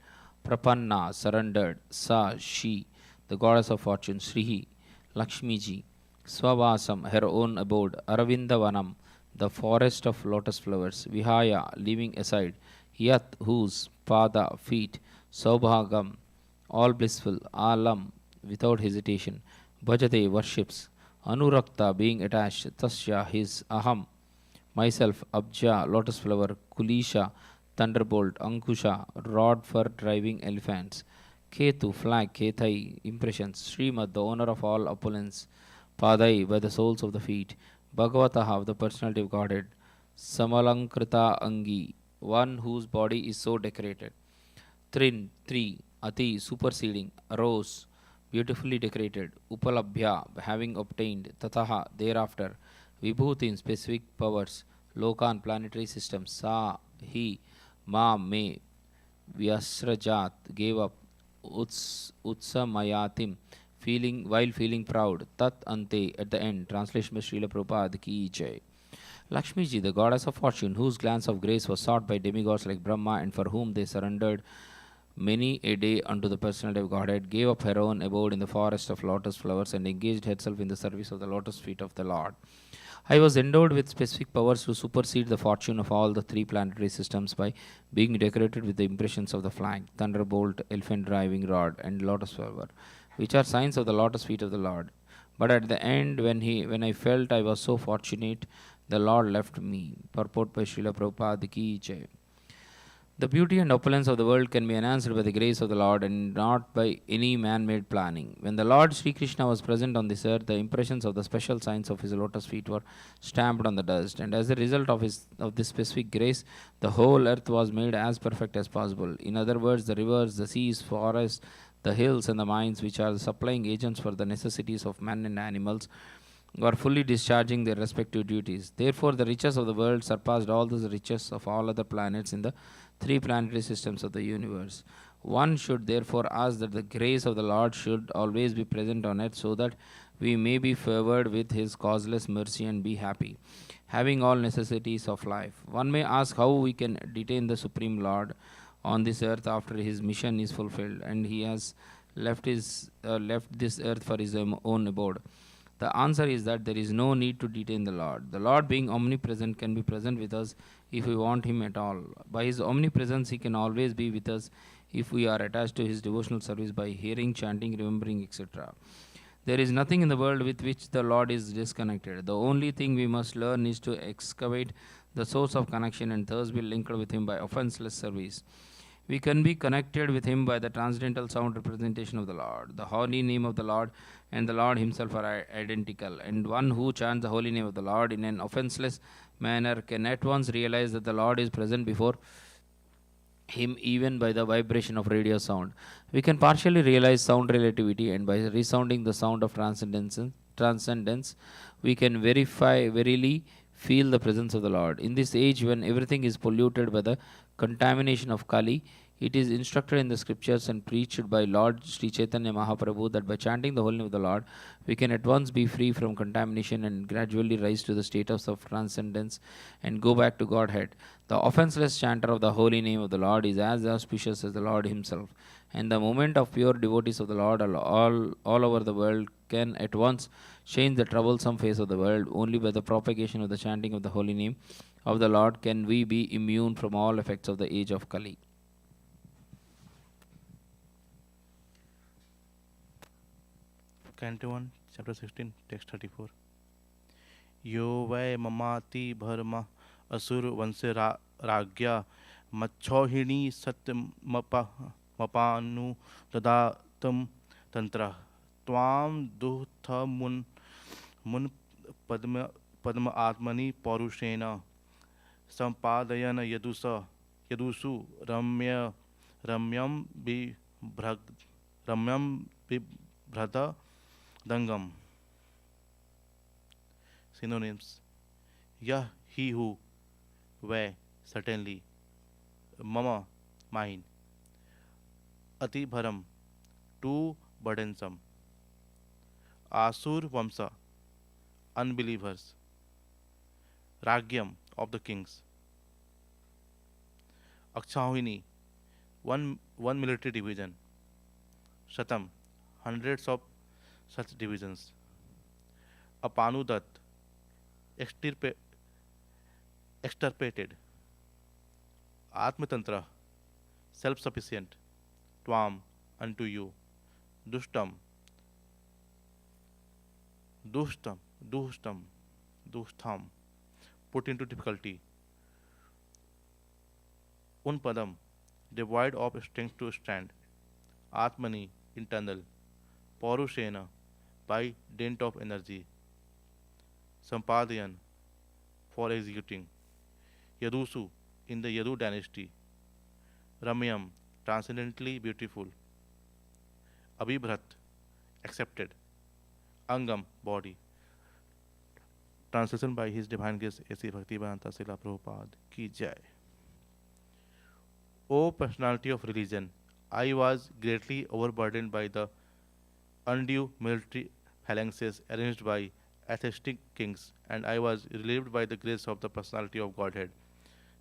Speaker 7: Prapanna, surrendered. Sa, she, the goddess of fortune. Srihi, Lakshmiji. Swavasam, her own abode. Aravindavanam, the forest of lotus flowers. Vihaya, leaving aside. Yat, whose. Pada, feet. Saubhagam, all blissful. Alam, without hesitation. Bhajate, worships. Anurakta, being attached. Tasya, his. Aham, myself. Abja, lotus flower. Kulisha, thunderbolt. Ankusha, rod for driving elephants. Ketu, flag. Ketai, impressions. Srimad, the owner of all opulence. Padai, by the soles of the feet. Bhagavataha, the personality of Godhead. Samalankrita Angi, one whose body is so decorated. Trin, three. Ati, superseding. Arose, beautifully decorated. Upalabhya, having obtained. Tataha, thereafter. Vibhutin, specific powers. Lokan, planetary systems. Sa, he. Ma, may. Vyasrajat, gave up. Utsamayatim, feeling while feeling proud. Tat ante, at the end. Translation by Srila Prabhupada ki jai. Lakshmi ji, the goddess of fortune, whose glance of grace was sought by demigods like Brahma and for whom they surrendered many a day unto the personality of Godhead, gave up her own abode in the forest of lotus flowers and engaged herself in the service of the lotus feet of the Lord. I was endowed with specific powers to supersede the fortune of all the three planetary systems by being decorated with the impressions of the flag, thunderbolt, elephant driving rod, and lotus flower, which are signs of the lotus feet of the Lord. But at the end, when I felt I was so fortunate, the Lord left me. Purport by Srila Prabhupada Ki Jai. The beauty and opulence of the world can be enhanced by the grace of the Lord and not by any man made planning. When the Lord Sri Krishna was present on this earth, the impressions of the special signs of his lotus feet were stamped on the dust, and as a result of this specific grace, the whole earth was made as perfect as possible. In other words, the rivers, the seas, forests, the hills, and the mines, which are the supplying agents for the necessities of man and animals, were fully discharging their respective duties. Therefore, the riches of the world surpassed all the riches of all other planets in the three planetary systems of the universe. One should therefore ask that the grace of the Lord should always be present on earth so that we may be favored with his causeless mercy and be happy, having all necessities of life. One may ask how we can detain the Supreme Lord on this earth after his mission is fulfilled and he has left this earth for his own abode. The answer is that there is no need to detain the Lord. The Lord, being omnipresent, can be present with us if we want him at all. By his omnipresence, he can always be with us if we are attached to his devotional service by hearing, chanting, remembering, etc. There is nothing in the world with which the Lord is disconnected. The only thing we must learn is to excavate the source of connection and thus be linked with him by offenseless service. We can be connected with him by the transcendental sound representation of the Lord. The holy name of the Lord and the Lord himself are identical, and one who chants the holy name of the Lord in an offenseless manner can at once realize that the Lord is present before him even by the vibration of radio sound. We can partially realize sound relativity, and by resounding the sound of transcendence, we can verily feel the presence of the Lord. In this age when everything is polluted by the contamination of Kali, it is instructed in the scriptures and preached by Lord Sri Chaitanya Mahaprabhu that by chanting the holy name of the Lord, we can at once be free from contamination and gradually rise to the status of transcendence and go back to Godhead. The offenseless chanter of the holy name of the Lord is as auspicious as the Lord himself, and the movement of pure devotees of the Lord all over the world can at once change the troublesome face of the world. Only by the propagation of the chanting of the holy name of the Lord can we be immune from all effects of the age of Kali.
Speaker 4: Canto 1, chapter 16, text 34. Yo why ममाति verb असुर वंश राज्ञा मच्छौहिणी सत्यमपानु ददातम तंत्र त्वां दुःथ मुन पद्म आत्मनि पौरुषेण संपादयन यदुसु रम्यं बिभ्रद दंगम. Synonyms: Yah, he who, where, certainly, mama, mine, ati bharam, too burdensome, asur vamsa, unbelievers, ragyam, of the kings, akshauhini, one military division, shatam, hundreds of such divisions, apanudat, extirpated, atmatantra, self-sufficient, tvam, unto you, dushtam, put into difficulty, unpadam, devoid of strength to stand, atmani, internal, paurushena, by dint of energy, Sampadayan, for executing, Yadusu, in the Yadu dynasty, Ramyam, transcendently beautiful, Abhibhrat, accepted, Angam, body. Translation by His Divine Grace A.C. Bhaktivedanta Srila Prabhupada Ki Jai. O personality of religion, I was greatly overburdened by the undue military phalanxes arranged by atheistic kings, and I was relieved by the grace of the personality of Godhead.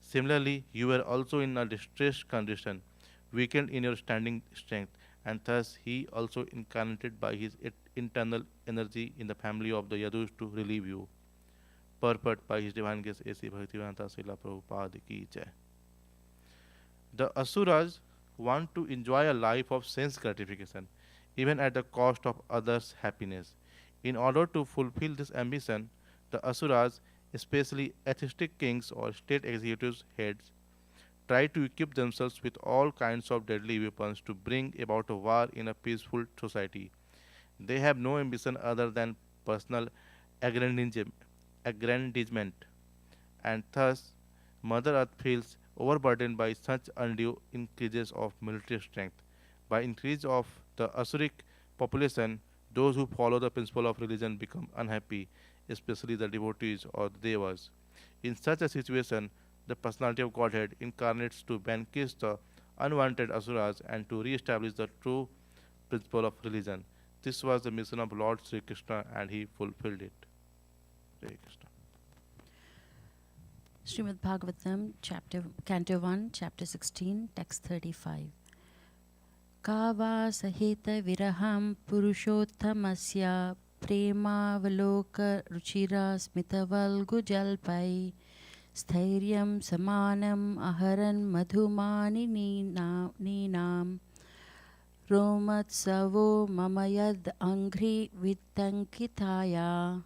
Speaker 4: Similarly, you were also in a distressed condition, weakened in your standing strength, and thus he also incarnated by his internal energy in the family of the Yadus to relieve you. Purport by His Divine Grace A.C. Bhaktivedanta Srila Prabhupada Ki Jai. The Asuras want to enjoy a life of sense gratification, even at the cost of others' happiness. In order to fulfill this ambition, the Asuras, especially atheistic kings or state executives heads, try to equip themselves with all kinds of deadly weapons to bring about a war in a peaceful society. They have no ambition other than personal aggrandizement, and thus Mother Earth feels overburdened by such undue increases of military strength. By increase of the Asuric population, those who follow the principle of religion become unhappy, especially the devotees or the devas. In such a situation, the personality of Godhead incarnates to vanquish the unwanted asuras and to re-establish the true principle of religion. This was the mission of Lord Sri Krishna, and he fulfilled it. Hare Krishna.
Speaker 5: Srimad Bhagavatam, Canto 1, Chapter 16, Text 35. Kava sahita viraham purushottamasya premavaloka ruchira smitavalgu jalpai स्थैर्यं समानम् अहरन् मधुमानि नीनां रोमत्सवो मम यद् अङ्घ्रि वित्तङ्किताया.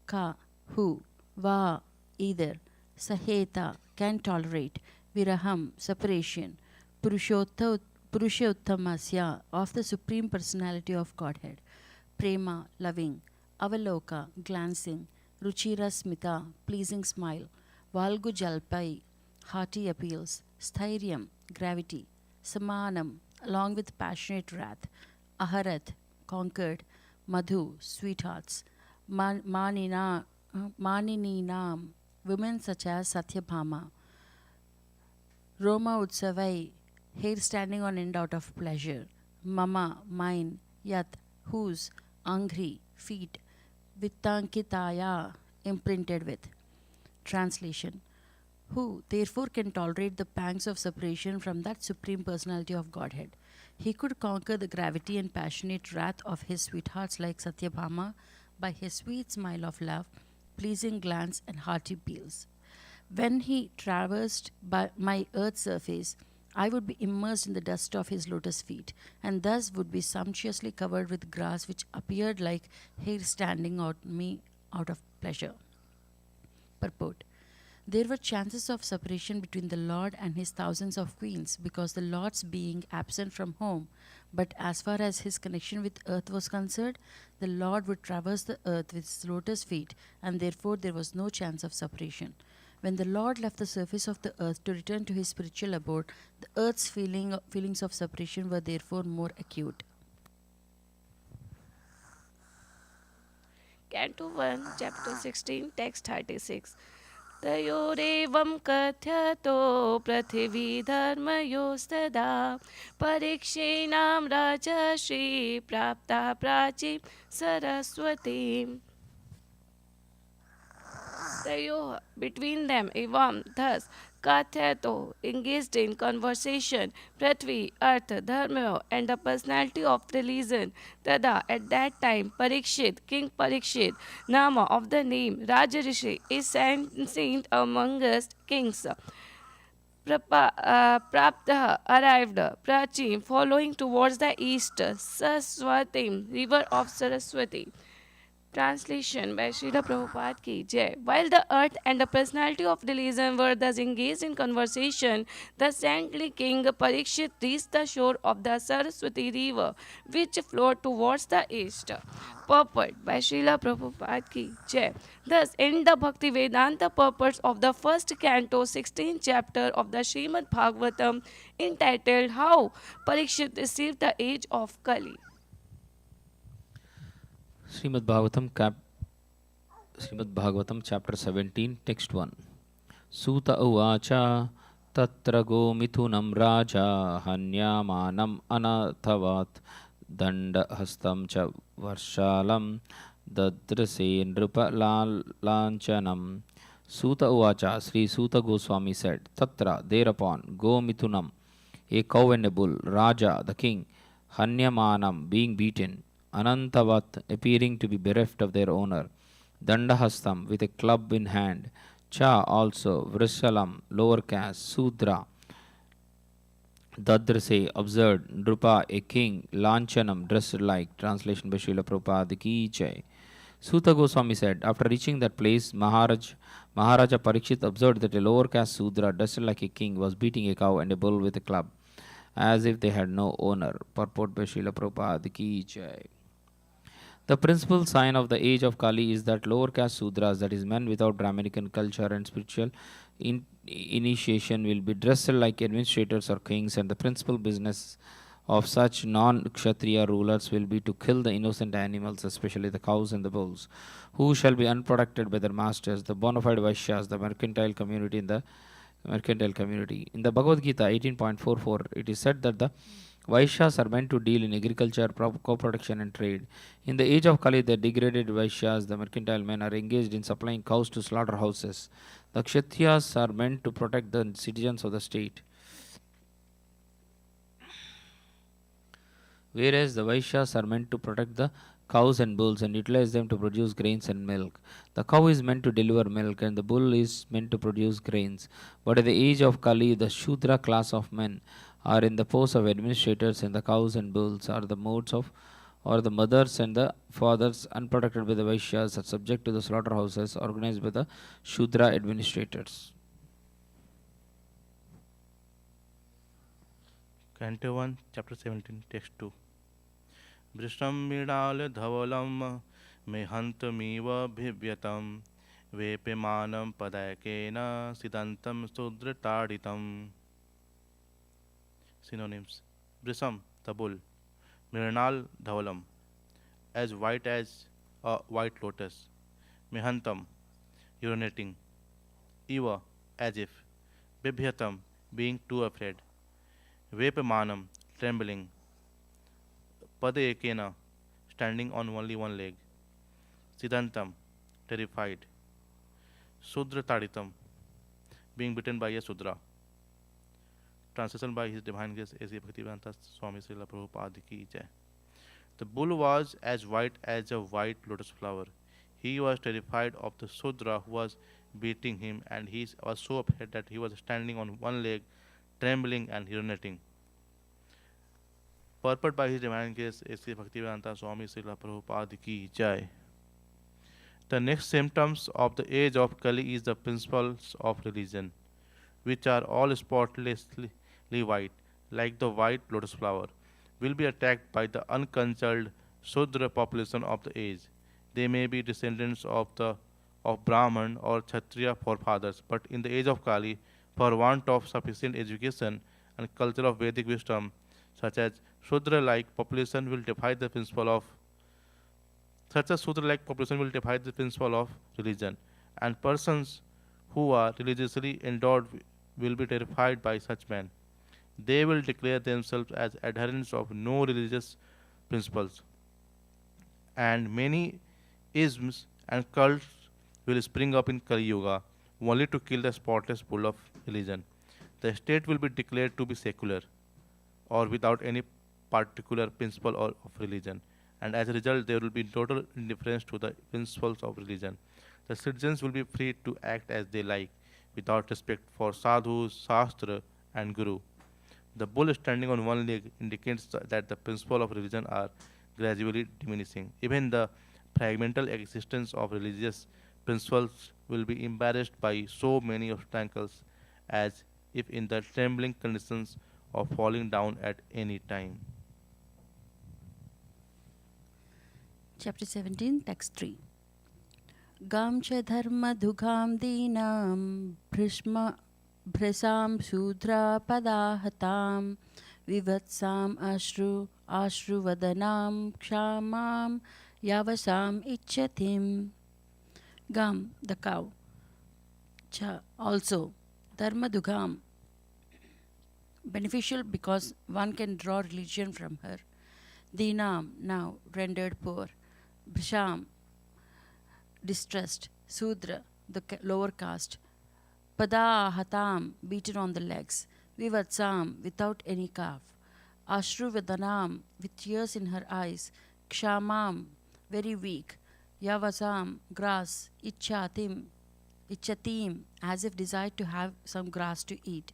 Speaker 5: Ka, who, va, either, saheta, can tolerate, viraham, separation, purushottamasya, of the Supreme Personality of Godhead, prema, loving, avaloka, glancing, ruchira smita, pleasing smile, Valgu jalpai, hearty appeals, sthiryam, gravity, samanam, along with passionate wrath, aharat, conquered, madhu, sweethearts, maninam, women such as Satyabhama, Roma utsavai, hair standing on end out of pleasure, mama, mine, yat, whose, angri, feet, vittankitaya, imprinted with. Translation. Who therefore can tolerate the pangs of separation from that Supreme Personality of Godhead? He could conquer the gravity and passionate wrath of his sweethearts like Satyabhama by his sweet smile of love, pleasing glance, and hearty appeals. When he traversed by my earth's surface, I would be immersed in the dust of his lotus feet, and thus would be sumptuously covered with grass which appeared like hair standing on me out of pleasure. Purport. There were chances of separation between the Lord and his thousands of queens because the Lord's being absent from home, but as far as his connection with earth was concerned, the Lord would traverse the earth with his lotus feet, and therefore there was no chance of separation. When the Lord left the surface of the earth to return to his spiritual abode, the earth's feelings of separation were therefore more acute.
Speaker 6: Canto 1, Chapter 16, Text 36. तयोरेवं कथ्यतो पृथिवीधर्मयोस्तदा परीक्षीणां Rajshree प्राप्ता प्राचीं सरस्वतीम्. Tayoh, between them, evam, thus, Katyato, engaged in conversation, Prithvi, earth, Dharmyo, and the personality of religion, Tada, at that time, Parikshit, King Parikshit, Nama of the name, Rajarishi, is saint amongst kings. Prapta arrived, Prachim, following towards the east, Saraswati, river of Saraswati. Translation by Srila Prabhupada Ki Jai. While the earth and the personality of religion were thus engaged in conversation, the saintly king Parikshit reached the shore of the Saraswati river, which flowed towards the east. Purport by Srila Prabhupada Ki Jai. Thus, in the Bhakti Vedanta purports of the first canto, 16th chapter of the Srimad Bhagavatam, entitled How Parikshit Received the Age of Kali.
Speaker 7: Srimad Bhagavatam chapter 17 text 1. Suta uvacha tatra go mithunam raja hanyamanam anathavat danda hastam cha varshalam Dadrase Nripa Lanchanam. Suta Uvacha, Sri Suta Goswami said, Tatra, thereupon, Go Mithunam, a cow and a bull, Raja, the king, Hanyamanam, being beaten, Anantavat, appearing to be bereft of their owner, Dandahastam, with a club in hand, Cha also, Vrishalam, lower caste, Sudra, Dadrase observed, Nrupa, a king, Lanchanam, dressed like, translation by Srila Prabhupada ki jai. Suta Goswami said, after reaching that place, Maharaja Parikshit observed that a lower caste Sudra, dressed like a king, was beating a cow and a bull with a club, as if they had no owner. Purport by Srila Prabhupada ki jai. The principal sign of the age of Kali is that lower caste Sudras, that is, men without Brahminican culture and spiritual initiation, will be dressed like administrators or kings, and the principal business of such non-Kshatriya rulers will be to kill the innocent animals, especially the cows and the bulls, who shall be unprotected by their masters, the bona fide Vaishyas, the mercantile community in the Bhagavad Gita 18.44, it is said that the Vaishyas are meant to deal in agriculture, co-production and trade. In the age of Kali, the degraded Vaishyas, the mercantile men, are engaged in supplying cows to slaughterhouses. The Kshatriyas are meant to protect the citizens of the state, whereas the Vaishyas are meant to protect the cows and bulls and utilize them to produce grains and milk. The cow is meant to deliver milk and the bull is meant to produce grains. But at the age of Kali, the Shudra class of men are in the post of administrators, and the cows and bulls are the modes of, or the mothers and the fathers, unprotected by the Vaishyas, are subject to the slaughterhouses organized by the Shudra administrators.
Speaker 4: Canto 1, Chapter 17, Text 2. Vrisham Midal Dhavalam Mehantamiva Bhivyatam Vepimanam Padakena Siddhantam Sudrataditam. Synonyms: Vrisham, the bull; Mrinal Dhavalam, as white as a white lotus; Mehantam, urinating; Eva, as if; Bibhyatam, being too afraid; Vepamanam, trembling; Padayekena, standing on only one leg; Siddhantam, terrified; Sudrataditam, being bitten by a Sudra. Translation by His Divine Grace A.C. Bhaktivedanta Swami Srila Prabhupada ki jai. The bull was as white as a white lotus flower. He was terrified of the Sudra who was beating him, and he was so afraid that he was standing on one leg, trembling and urinating. Purport by His Divine Grace A.C. Bhaktivedanta Swami Srila Prabhupada ki jai. The next symptoms of the age of Kali is the principles of religion, which are all spotlessly white, like the white lotus flower, will be attacked by the unconsulted Shudra population of the age. They may be descendants of Brahman or Kshatriya forefathers, but in the age of Kali, for want of sufficient education and culture of Vedic wisdom, such as Shudra-like population will defy the principle of religion, and persons who are religiously endowed will be terrified by such men. They will declare themselves as adherents of no religious principles, and many isms and cults will spring up in Kali Yuga only to kill the spotless bull of religion. The state will be declared to be secular or without any particular principle of religion, and as a result, there will be total indifference to the principles of religion. The citizens will be free to act as they like, without respect for sadhus, shastra, and guru. The bull standing on one leg indicates that the principles of religion are gradually diminishing. Even the fragmental existence of religious principles will be embarrassed by so many obstacles, as if in the trembling conditions of falling down at any time.
Speaker 5: Chapter 17, Text 3. Gam cha dharma dhugam dinam bhrisam sudra padahatam vivatsam ashru vadanam kshamam yavasam ichyatim. Gam, the cow; cha, also; dharma dhugam, beneficial because one can draw religion from her; dinam, now rendered poor; bhisham, distressed, Sudra, the lower caste, Pada Hatam, beaten on the legs, Vivatsam, without any calf, Ashru Vedanam, with tears in her eyes, Kshamam, very weak, Yavasam, grass, Ichatim, as if desired to have some grass to eat.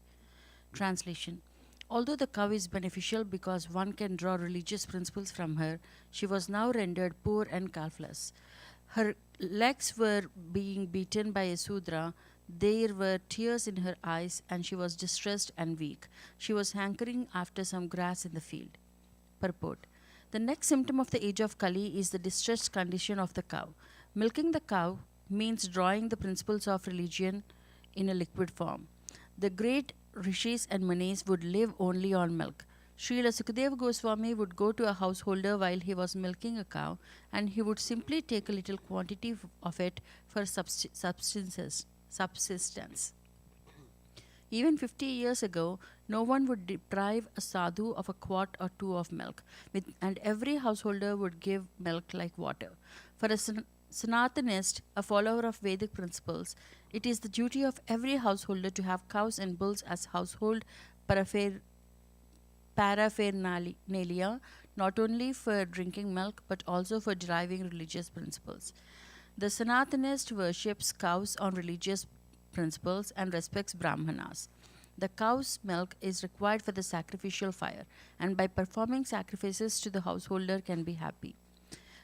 Speaker 5: Translation. Although the cow is beneficial because one can draw religious principles from her, she was now rendered poor and calfless. Her legs were being beaten by a Sudra, there were tears in her eyes, and she was distressed and weak. She was hankering after some grass in the field. Purport. The next symptom of the age of Kali is the distressed condition of the cow. Milking the cow means drawing the principles of religion in a liquid form. The great rishis and munis would live only on milk. Srila Sukadeva Goswami would go to a householder while he was milking a cow, and he would simply take a little quantity of it for subsistence. Even 50 years ago, no one would deprive a sadhu of a quart or two of milk, and every householder would give milk like water. For a Sanatanist, a follower of Vedic principles, it is the duty of every householder to have cows and bulls as household paraphernalia, not only for drinking milk but also for deriving religious principles. The Sanatanist worships cows on religious principles and respects Brahmanas. The cow's milk is required for the sacrificial fire, and by performing sacrifices to the householder can be happy.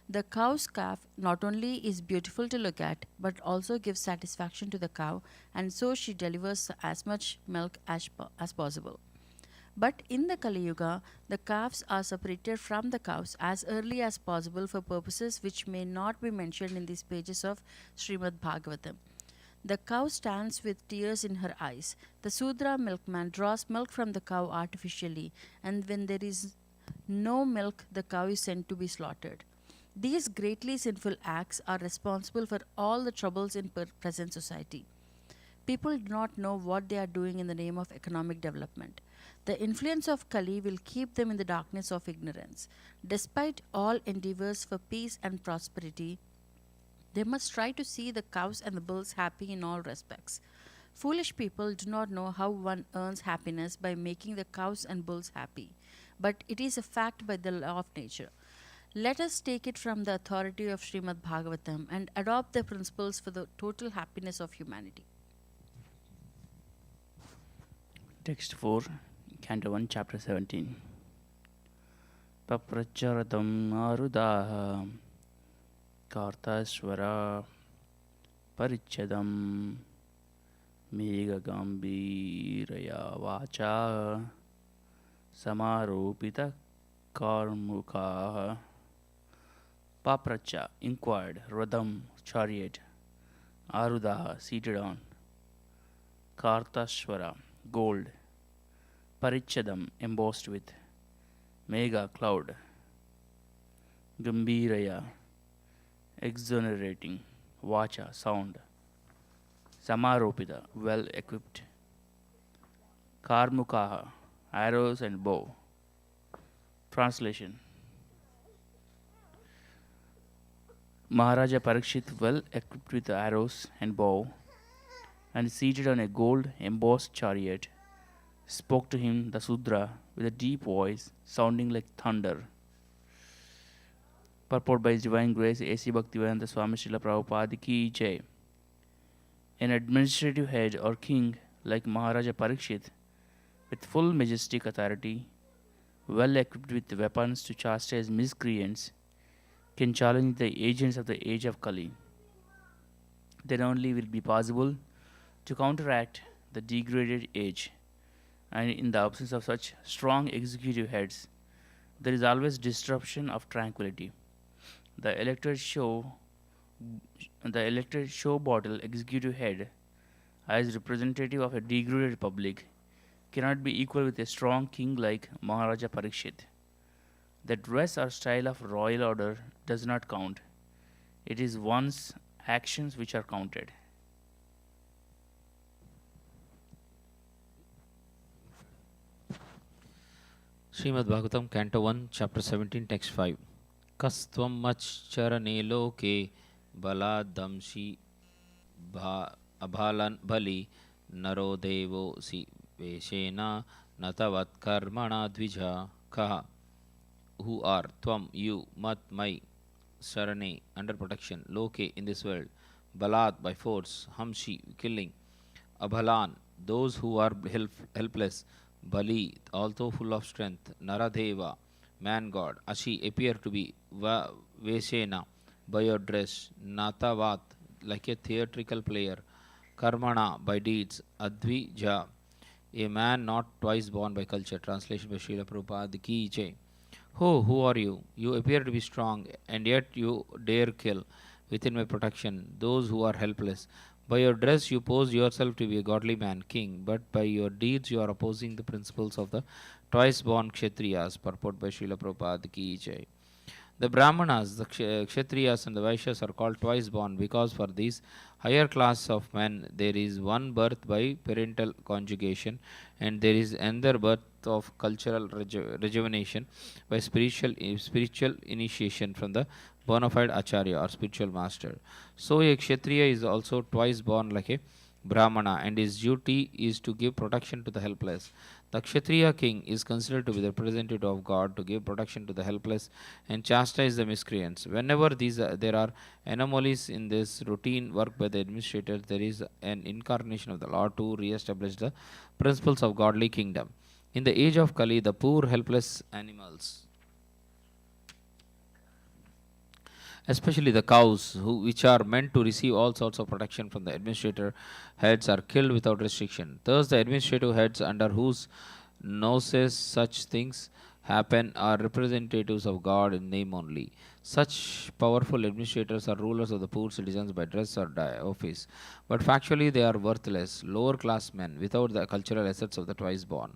Speaker 5: The cow's calf not only is beautiful to look at, but also gives satisfaction to the cow, and so she delivers as much milk as possible. But in the Kali Yuga, the calves are separated from the cows as early as possible for purposes which may not be mentioned in these pages of Srimad Bhagavatam. The cow stands with tears in her eyes. The Sudra milkman draws milk from the cow artificially, and when there is no milk, the cow is sent to be slaughtered. These greatly sinful acts are responsible for all the troubles in present society. People do not know what they are doing in the name of economic development. The influence of Kali will keep them in the darkness of ignorance. Despite all endeavors for peace and prosperity, they must try to see the cows and the bulls happy in all respects. Foolish people do not know how one earns happiness by making the cows and bulls happy, but it is a fact by the law of nature. Let us take it from the authority of Srimad Bhagavatam and adopt the principles for the total happiness of humanity.
Speaker 8: Text 4, Canto 1, Chapter 17. Papracharatam arudaha kartaswara parichadam megagambiraya vacha samaropita karmukaha. Papracha inquired, Radam chariot, Arudaha seated on, Kartashwara gold, Parichadam embossed with, Mega cloud, Gambiraya exonerating, Vacha sound, Samaropita well equipped, Karmukaha arrows and bow. Translation. Maharaja Parikshit, well equipped with arrows and bow, and seated on a gold embossed chariot, spoke to him, the Sudra, with a deep voice sounding like thunder. Purport by His Divine Grace A.C. Bhaktivedanta Swami Srila Prabhupada Ki Jai. An administrative head or king like Maharaja Parikshit, with full majestic authority, well equipped with weapons to chastise miscreants, can challenge the agents of the age of Kali. Then only will it be possible to counteract the degraded age. And in the absence of such strong executive heads, there is always disruption of tranquility. The elected show bottle executive head, as representative of a degraded public, cannot be equal with a strong king like Maharaja Parikshit. The dress or style of royal order does not count. It is one's actions which are counted.
Speaker 7: Srimad Bhagavatam, Canto 1, Chapter 17, Text 5. Kastvam machcharane loke Baladamshi Abhalan Bali Naro Devo Si Veshena Natavat Karmana Dvija Kaha. Who are Tvam, you, Mat, my, Sarane, under protection, Loke, in this world, Balat, by force, Hamshi, killing, Abhalan, those who are helpless, Bali, although full of strength, Naradeva, man god, Ashi, appear to be, Veshena, by your dress, Natavat, like a theatrical player, Karmana, by deeds, Advija, a man not twice born by culture. Translation by Srila Prabhupada Ki Jai. Oh, who are you? You appear to be strong, and yet you dare kill, within my protection, those who are helpless. By your dress, you pose yourself to be a godly man, king, but by your deeds, you are opposing the principles of the twice born Kshatriyas. Purport by Srila Prabhupada Ki Jai. The Brahmanas, the Kshatriyas, and the Vaishyas are called twice born because for these higher class of men there is one birth by parental conjugation and there is another birth of cultural rejuvenation by spiritual initiation from the bona fide acharya or spiritual master. So a Kshatriya is also twice born like a Brahmana and his duty is to give protection to the helpless. The Kshatriya king is considered to be the representative of God to give protection to the helpless and chastise the miscreants. Whenever there are anomalies in this routine work by the administrators, there is an incarnation of the Lord to re-establish the principles of godly kingdom. In the age of Kali, the poor helpless animals, especially the cows, which are meant to receive all sorts of protection from the administrator heads, are killed without restriction. Thus, the administrative heads under whose noses such things happen are representatives of God in name only. Such powerful administrators are rulers of the poor citizens by dress or office, but factually they are worthless, lower class men without the cultural assets of the twice born.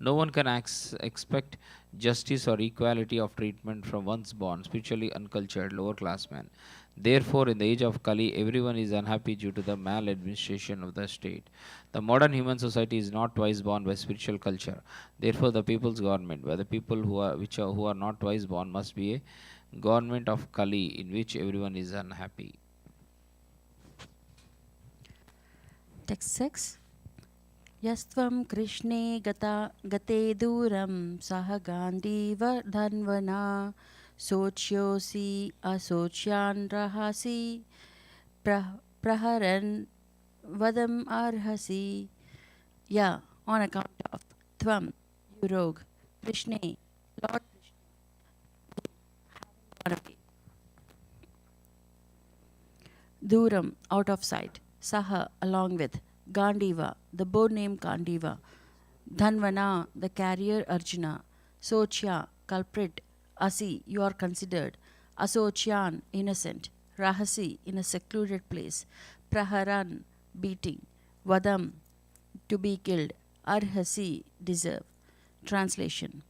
Speaker 7: No one can expect justice or equality of treatment from once born, spiritually uncultured, lower class man. Therefore, in the age of Kali, everyone is unhappy due to the maladministration of the state. The modern human society is not twice born by spiritual culture. Therefore, the people's government, by the people who are not twice born, must be a government of Kali in which everyone is unhappy.
Speaker 5: Text 6. Yastvam Krishne gate duram saha Gandhiva dhanvana sochyosi asocyan rahasi praharan vadam arhasi. Yeah, on account of Tvam, you rogue, Krishne, Lord Krishna, Duram, out of sight, Saha, along with, Gandiva, the bow named Gandiva, Dhanvana, the carrier Arjuna, Sochya, culprit, Asi, you are considered, Asochyan, innocent, Rahasi, in a secluded place, Praharan, beating, Vadam, to be killed, Arhasi, deserve. Translation.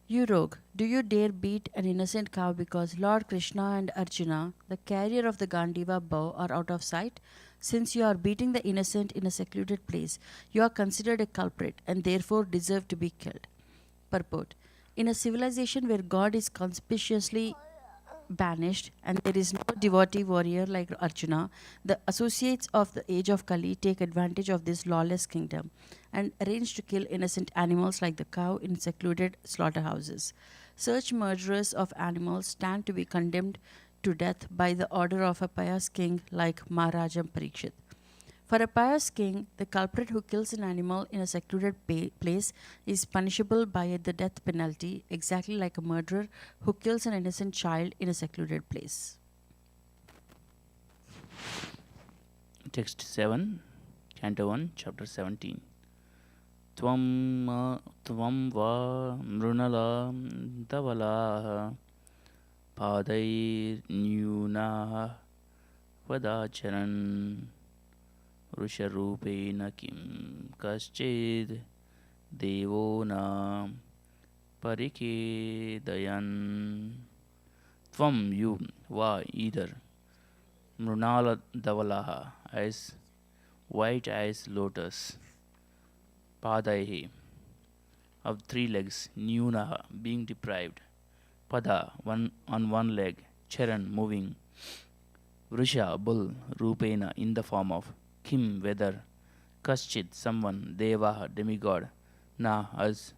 Speaker 5: You rogue, do you dare beat an innocent cow because Lord Krishna and Arjuna, the carrier of the Gandiva bow, are out of sight? Since you are beating the innocent in a secluded place, you are considered a culprit and therefore deserve to be killed. Purport. In a civilization where God is conspicuously banished and there is no devotee warrior like Arjuna, the associates of the age of Kali take advantage of this lawless kingdom and arrange to kill innocent animals like the cow in secluded slaughterhouses. Such murderers of animals stand to be condemned to death by the order of a pious king like Maharajam Parikshit. For a pious king, the culprit who kills an animal in a secluded place is punishable by the death penalty, exactly like a murderer who kills an innocent child in a secluded place.
Speaker 8: Text 7, Canto 1, Chapter 17. Tvam va mrunala tavalah padair nyuna vadacharan Rusharupena kim kaschid devo na parikedayan. Tvam, you, va, either, mrunala davalaha, as white as lotus, padaihi, of 3 legs, nyunaha, being deprived, pada, on one leg, charan, moving, Vrisha, bull, Rupena, in the form of Kim, weather, Kaschit, someone, Deva, demigod, Na, as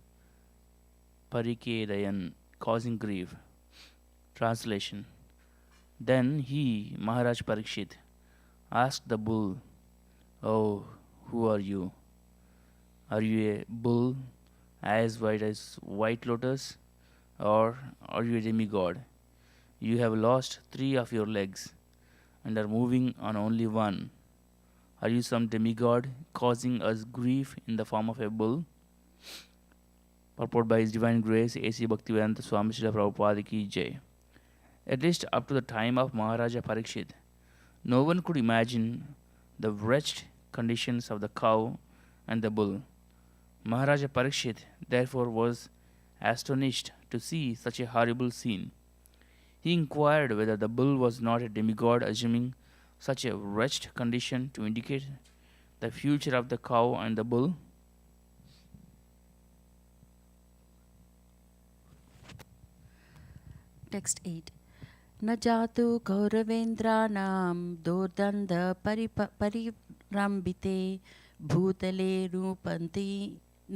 Speaker 8: Parikedayan, causing grief. Translation. Then he, Maharaj Parikshit, asked the bull, "Oh, who are you? Are you a bull as white as white lotus, or are you a demigod? You have lost 3 of your legs and are moving on only one. Are you some demigod causing us grief in the form of a bull?" Purport by His Divine Grace A.C. Bhaktivedanta Swami Srila Prabhupada Ki Jai. At least up to the time of Maharaja Parikshit, no one could imagine the wretched conditions of the cow and the bull. Maharaja Parikshit therefore was astonished to see such a horrible scene. He inquired whether the bull was not a demigod, assuming such a wretched condition to indicate the future of the cow and the bull.
Speaker 5: Text 8. न जातु कौरवेन्द्राणां दोर्दण्डपरिरम्बिते भूतले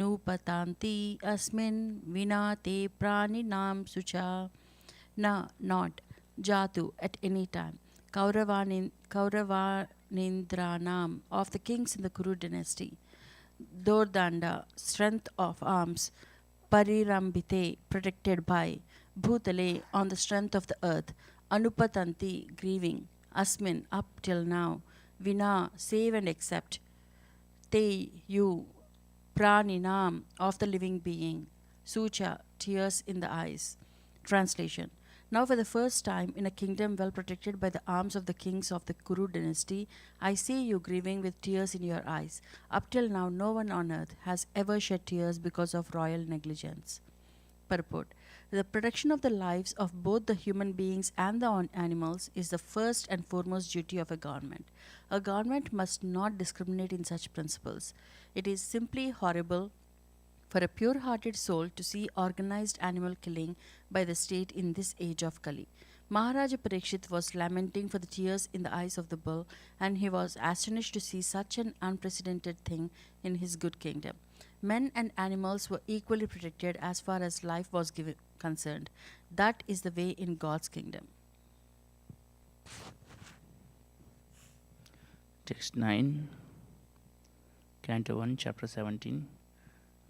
Speaker 5: नूपतान्ति अस्मिन् विना ते प्राणिनां शुचा. न, not jatu at any time. Kauravaniन्द्ranam, of the kings in the Kuru dynasty. Dordanda, strength of arms. Parirambite, protected by. Bhutale, on the strength of the earth. Anupatanti, grieving. Asmin, up till now. Vina, save and accept. Te, you. Praninam, of the living being. Sucha, tears in the eyes. Translation. Now for the first time in a kingdom well protected by the arms of the kings of the Kuru dynasty, I see you grieving with tears in your eyes. Up till now, no one on earth has ever shed tears because of royal negligence. Purport. The protection of the lives of both the human beings and the animals is the first and foremost duty of a government. A government must not discriminate in such principles. It is simply horrible for a pure-hearted soul to see organized animal killing by the state in this age of Kali. Maharaja Parikshit was lamenting for the tears in the eyes of the bull, and he was astonished to see such an unprecedented thing in his good kingdom. Men and animals were equally protected as far as life was concerned. That is the way in God's kingdom.
Speaker 8: Text 9, Canto 1, Chapter 17.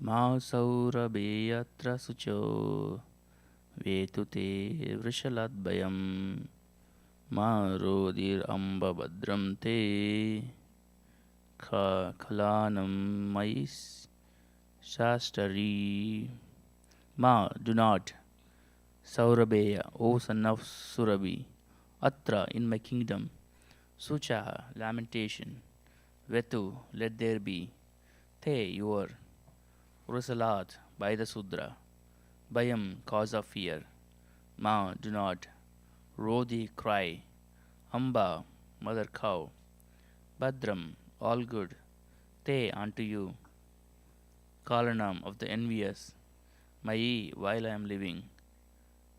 Speaker 8: Ma saurabeyatra sucho vetute vrishaladbayam ma rodir amba badram te khalanam mais shastari. Ma, do not. Saurabeya, O son of Surabhi. Atra, in my kingdom. Suchaha, lamentation. Vetu, let there be. Te, your. Urasalat, by the Sudra. Bayam, cause of fear. Ma, do not. Rodi, cry. Amba, mother cow. Badram, all good. Te, unto you. Kalanam, of the envious. Mai, while I am living.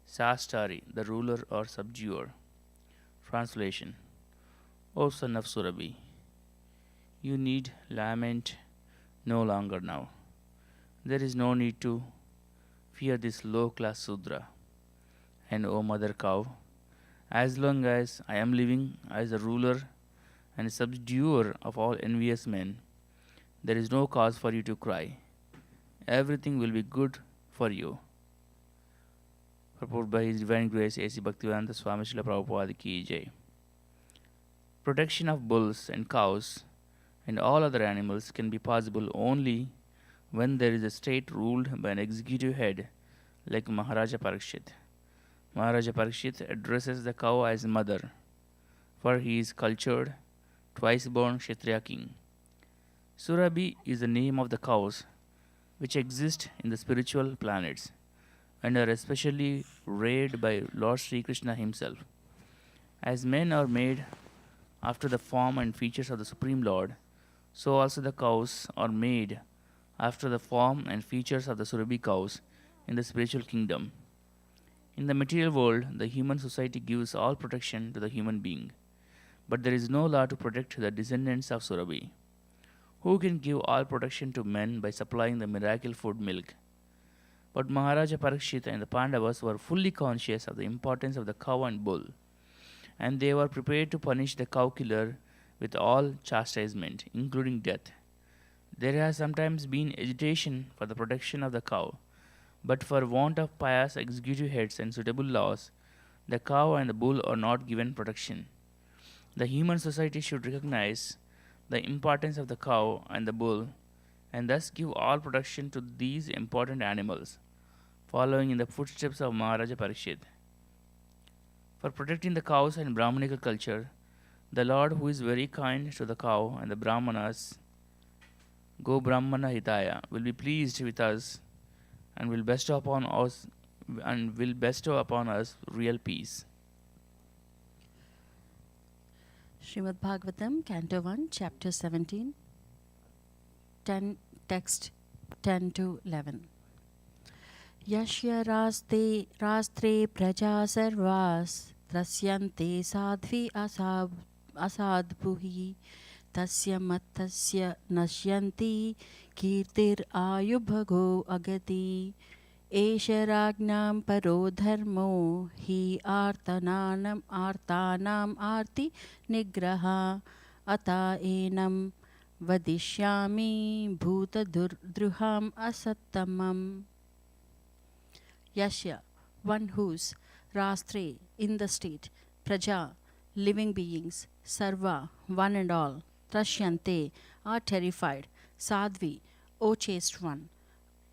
Speaker 8: Sastari, the ruler or subduer. Translation. O son of Surabhi, you need lament no longer now. There is no need to fear this low-class Sudra. And O mother cow, as long as I am living as a ruler and subduer of all envious men, there is no cause for you to cry. Everything will be good for you. Purport by His Divine Grace A.C. Bhaktivedanta Swami Srila Prabhupada Ki Jai. Protection of bulls and cows and all other animals can be possible only when there is a state ruled by an executive head like Maharaja Parikshit. Maharaja Parikshit addresses the cow as mother, for he is cultured, twice-born Kshatriya king. Surabhi is the name of the cows which exist in the spiritual planets and are especially reared by Lord Sri Krishna himself. As men are made after the form and features of the Supreme Lord, so also the cows are made after the form and features of the Surabhi cows in the spiritual kingdom. In the material world, the human society gives all protection to the human being. but there is no law to protect the descendants of Surabhi. Who can give all protection to men by supplying the miracle food milk? But Maharaja Parikshit and the Pandavas were fully conscious of the importance of the cow and bull, and they were prepared to punish the cow killer with all chastisement, including death. There has sometimes been agitation for the protection of the cow, but for want of pious executive heads and suitable laws, the cow and the bull are not given protection. The human society should recognize the importance of the cow and the bull and thus give all protection to these important animals, following in the footsteps of Maharaja Parikshit. For protecting the cows and Brahmanical culture, the Lord, who is very kind to the cow and the Brahmanas, Go Brahmana Hitaya, will be pleased with us and will bestow upon us real peace.
Speaker 5: Srimad Bhagavatam, Canto 1, Chapter 17, 10, text 10 to 11. Yashya rastre praja sarvas trasyante sadhvi asadbhuhi tasya mattasya nashyanti kirtir ayubhago agati esha ragnam paro dharmo hi artanam arti nigraha ata enam vadishyami bhuta druham asattamam. Yashya, one whose, rastre, in the state, praja, living beings, sarva, one and all, trashyante, are terrified, sadhvi, O chaste one,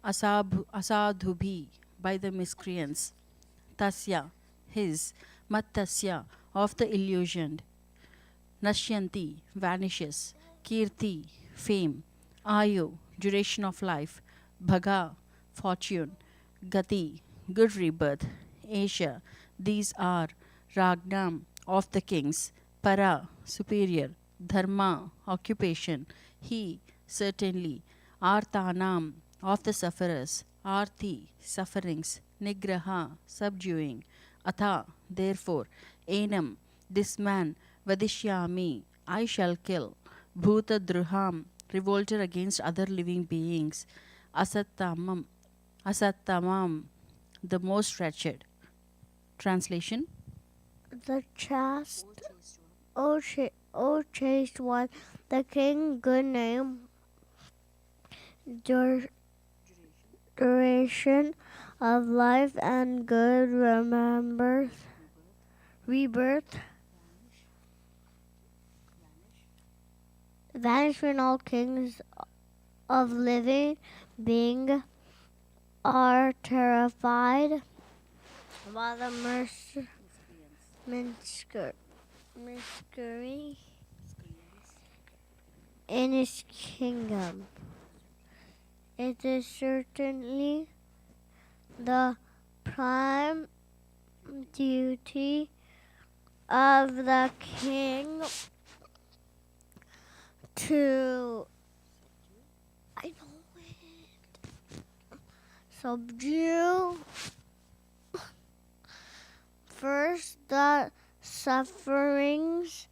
Speaker 5: asadhubhi, by the miscreants, tasya, his, mattasya, of the illusioned, nashyanti, vanishes, kirti, fame, ayu, duration of life, bhaga, fortune, gati, good rebirth, Asia, these are Ragnam, of the kings, Para, superior, Dharma, occupation, He, certainly, Artanam, of the sufferers, Arti, sufferings, Nigraha, subduing, Atha, therefore, Enam, this man, Vadishyami, I shall kill, Bhuta Druham, revolter against other living beings, Asattamam, the most wretched. Translation.
Speaker 9: The chaste, O chaste one, the king, good name, duration of life and good rebirth, vanish when all kings of living being are terrified, while the miscreant in his kingdom. It is certainly the prime duty of the king to subdue first the sufferings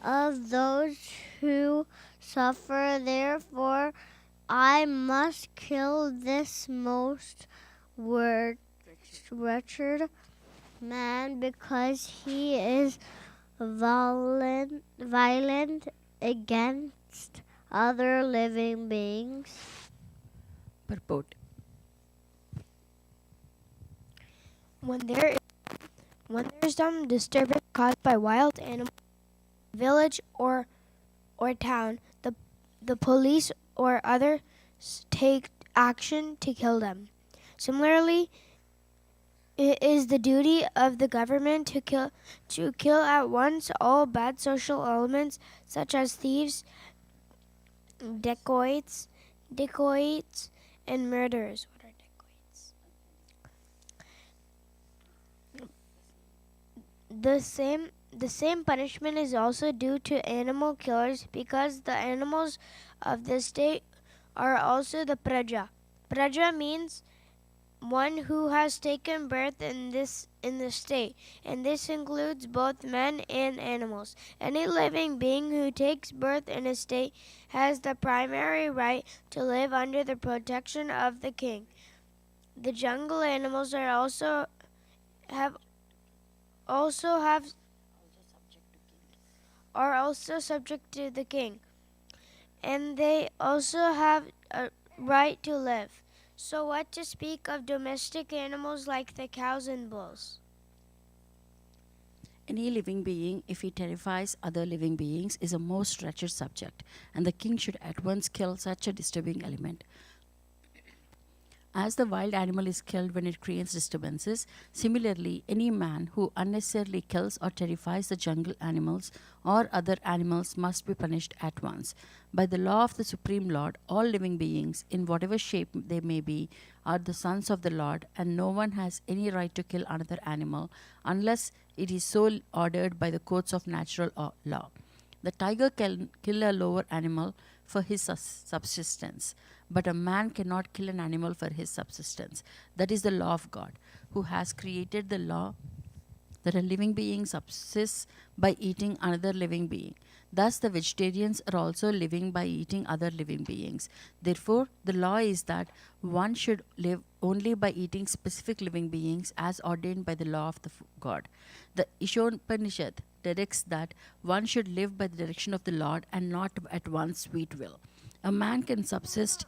Speaker 9: of those who suffer. Therefore, I must kill this most wretched man because he is violent against other living beings.
Speaker 5: Purport.
Speaker 9: When there is some disturbance caused by wild animals, village or town, the police or others take action to kill them. Similarly, it is the duty of the government to kill at once all bad social elements such as thieves, dacoits, and murderers. What are dacoits? The same punishment is also due to animal killers because the animals of the state are also the praja. Praja means one who has taken birth in the state, and this includes both men and animals. Any living being who takes birth in a state has the primary right to live under the protection of the king. The jungle animals have are also subject to the king, and they also have a right to live. So what to speak of domestic animals like the cows and bulls?
Speaker 5: Any living being, if he terrifies other living beings, is a most wretched subject, and the king should at once kill such a disturbing element. As the wild animal is killed when it creates disturbances, similarly, any man who unnecessarily kills or terrifies the jungle animals or other animals must be punished at once. By the law of the Supreme Lord, all living beings, in whatever shape they may be, are the sons of the Lord, and no one has any right to kill another animal unless it is so ordered by the courts of natural law. The tiger can kill a lower animal for his subsistence, but a man cannot kill an animal for his subsistence. That is the law of God, who has created the law that a living being subsists by eating another living being. Thus, the vegetarians are also living by eating other living beings. Therefore, the law is that one should live only by eating specific living beings as ordained by the law of the God. The Ishopanishad directs that one should live by the direction of the Lord and not at one's sweet will. A man can subsist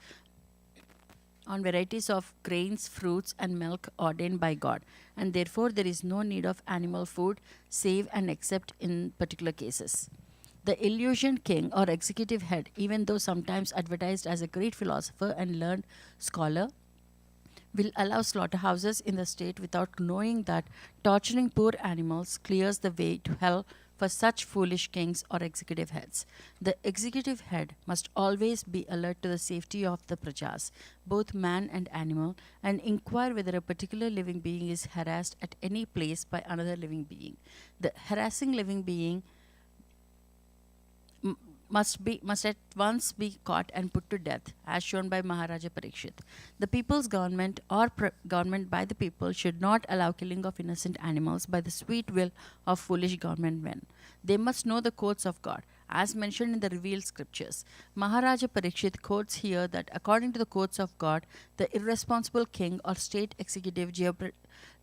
Speaker 5: on varieties of grains, fruits, and milk ordained by God, and therefore there is no need of animal food save and except in particular cases. The illusion king or executive head, even though sometimes advertised as a great philosopher and learned scholar, will allow slaughterhouses in the state without knowing that torturing poor animals clears the way to hell for such foolish kings or executive heads. The executive head must always be alert to the safety of the prajas, both man and animal, and inquire whether a particular living being is harassed at any place by another living being. The harassing living being must at once be caught and put to death, as shown by Maharaja Parikshit. The people's government or government by the people should not allow killing of innocent animals by the sweet will of foolish government men. They must know the courts of God, as mentioned in the revealed scriptures. Maharaja Parikshit quotes here that according to the courts of God, the irresponsible king or state executive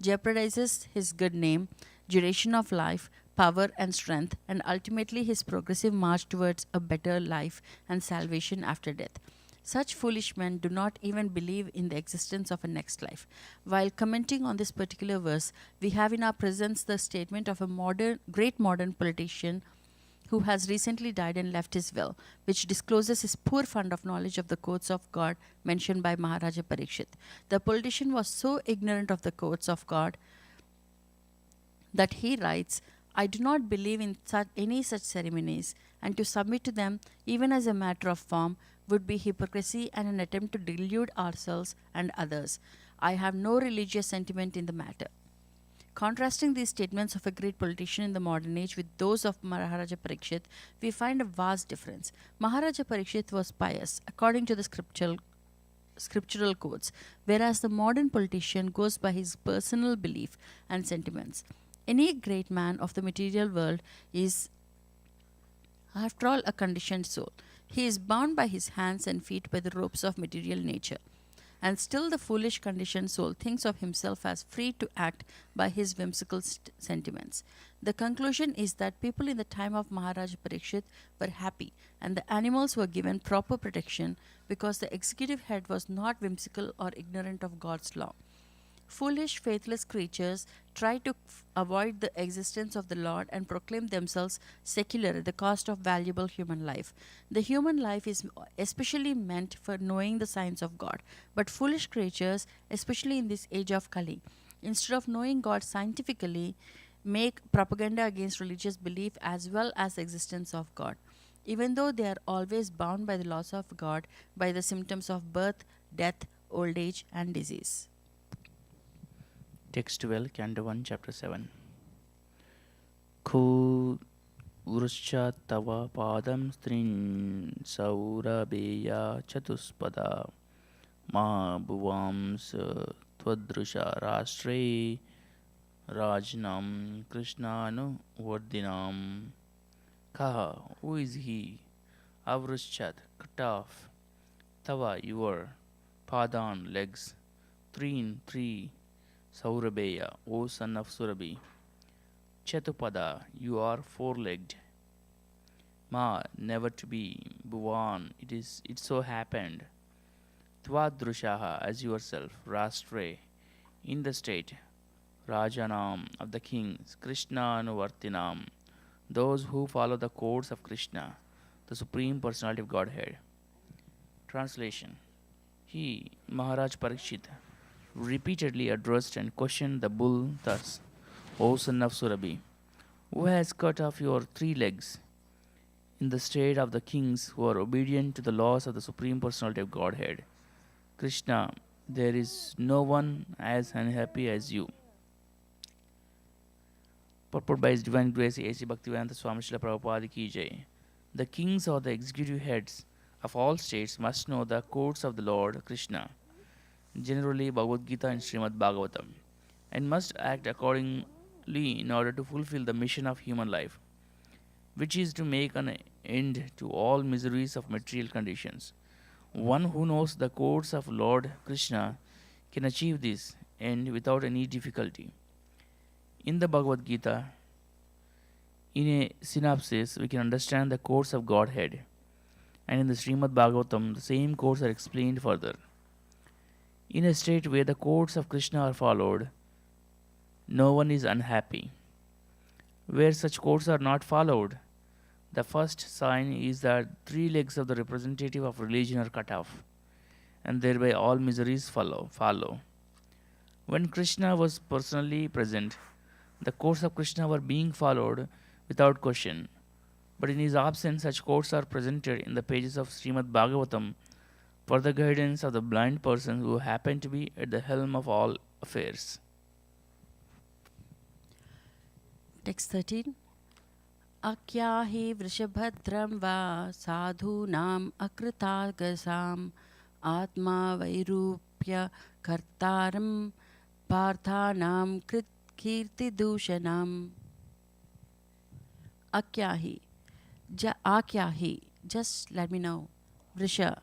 Speaker 5: jeopardizes his good name, duration of life, power and strength, and ultimately his progressive march towards a better life and salvation after death. Such foolish men do not even believe in the existence of a next life. While commenting on this particular verse, we have in our presence the statement of a great modern politician who has recently died and left his will, which discloses his poor fund of knowledge of the courts of God mentioned by Maharaja Parikshit. The politician was so ignorant of the courts of God that he writes, I do not believe in any such ceremonies, and to submit to them, even as a matter of form, would be hypocrisy and an attempt to delude ourselves and others. I have no religious sentiment in the matter. Contrasting these statements of a great politician in the modern age with those of Maharaja Parikshit, we find a vast difference. Maharaja Parikshit was pious, according to the scriptural codes, whereas the modern politician goes by his personal belief and sentiments. Any great man of the material world is, after all, a conditioned soul. He is bound by his hands and feet by the ropes of material nature. And still the foolish conditioned soul thinks of himself as free to act by his whimsical sentiments. The conclusion is that people in the time of Maharaja Parikshit were happy, and the animals were given proper protection because the executive head was not whimsical or ignorant of God's law. Foolish, faithless creatures try to avoid the existence of the Lord and proclaim themselves secular at the cost of valuable human life. The human life is especially meant for knowing the signs of God, but foolish creatures, especially in this age of Kali, instead of knowing God scientifically, make propaganda against religious belief as well as the existence of God, even though they are always bound by the laws of God by the symptoms of birth, death, old age, and disease.
Speaker 8: Text 12, Canto 1, Chapter 7. Khu vruscha tava padam strin saurabeya chatuspada ma bhuvams त्वदृशा राष्ट्रे Rajnam Krishnanu Vardinam. Kaha, who is he? Avruschat, cut off. Tava, your. Padan, legs. Three. Saurabeya, O son of Surabhi. Chatupada, you are four-legged. Ma, never to be. Bhuvan, it so happened. Twadrushaha, as yourself. Rastre, in the state. Rajanam, of the kings. Krishna Anuvartinam, those who follow the codes of Krishna, the Supreme Personality of Godhead. Translation. He, Maharaj Parikshit, repeatedly addressed and questioned the bull thus, O son of Surabhi, who has cut off your three legs? In the state of the kings who are obedient to the laws of the Supreme Personality of Godhead. Krishna, there is no one as unhappy as you. Purport by His Divine Grace A.C. Bhaktivedanta Swami Srila Prabhupada Ki Jai. The kings or the executive heads of all states must know the codes of the Lord Krishna, generally Bhagavad Gita and Srimad Bhagavatam, and must act accordingly in order to fulfill the mission of human life, which is to make an end to all miseries of material conditions. One who knows the codes of Lord Krishna can achieve this end without any difficulty. In the Bhagavad Gita, in a synopsis, we can understand the codes of Godhead, and in the Srimad Bhagavatam, the same codes are explained further. In a state where the codes of Krishna are followed, no one is unhappy. Where such codes are not followed, the first sign is that three legs of the representative of religion are cut off, and thereby all miseries follow. When Krishna was personally present, the codes of Krishna were being followed without question. But in his absence, such codes are presented in the pages of Srimad Bhagavatam for the guidance of the blind persons who happen to be at the helm of all affairs.
Speaker 5: Text 13. Akyahi vrishabhadram va sadhunam akritagasam atma vairupya kartaram parthanam kirti dushanam. Akyahi, just let me know. Vrisha,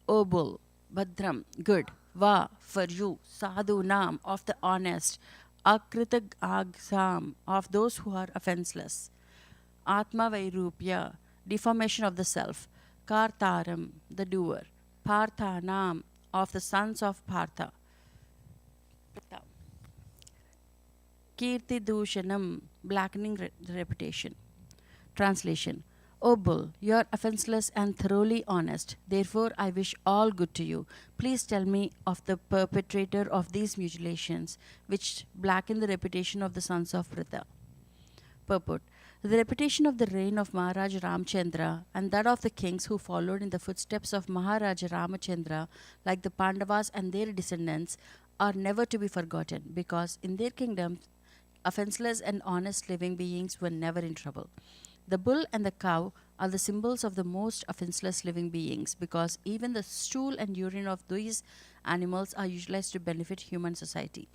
Speaker 5: O bull, Bhadram, good, Va, for you, Sadhu Nam, of the honest, Akritag Agsam, of those who are offenseless, Atma Vairupya, deformation of the self, Kartaram, the doer, Parthanam, of the sons of Partha, Kirti Dushanam, blackening the reputation. Translation. O bull, you are offenseless and thoroughly honest. Therefore, I wish all good to you. Please tell me of the perpetrator of these mutilations, which blacken the reputation of the sons of Pritha. Purport. The reputation of the reign of Maharaj Ramchandra and that of the kings who followed in the footsteps of Maharaj Ramachandra, like the Pandavas and their descendants, are never to be forgotten, because in their kingdoms, offenseless and honest living beings were never in trouble. The bull and the cow are the symbols of the most offenseless living beings, because even the stool and urine of these animals are utilized to benefit human society.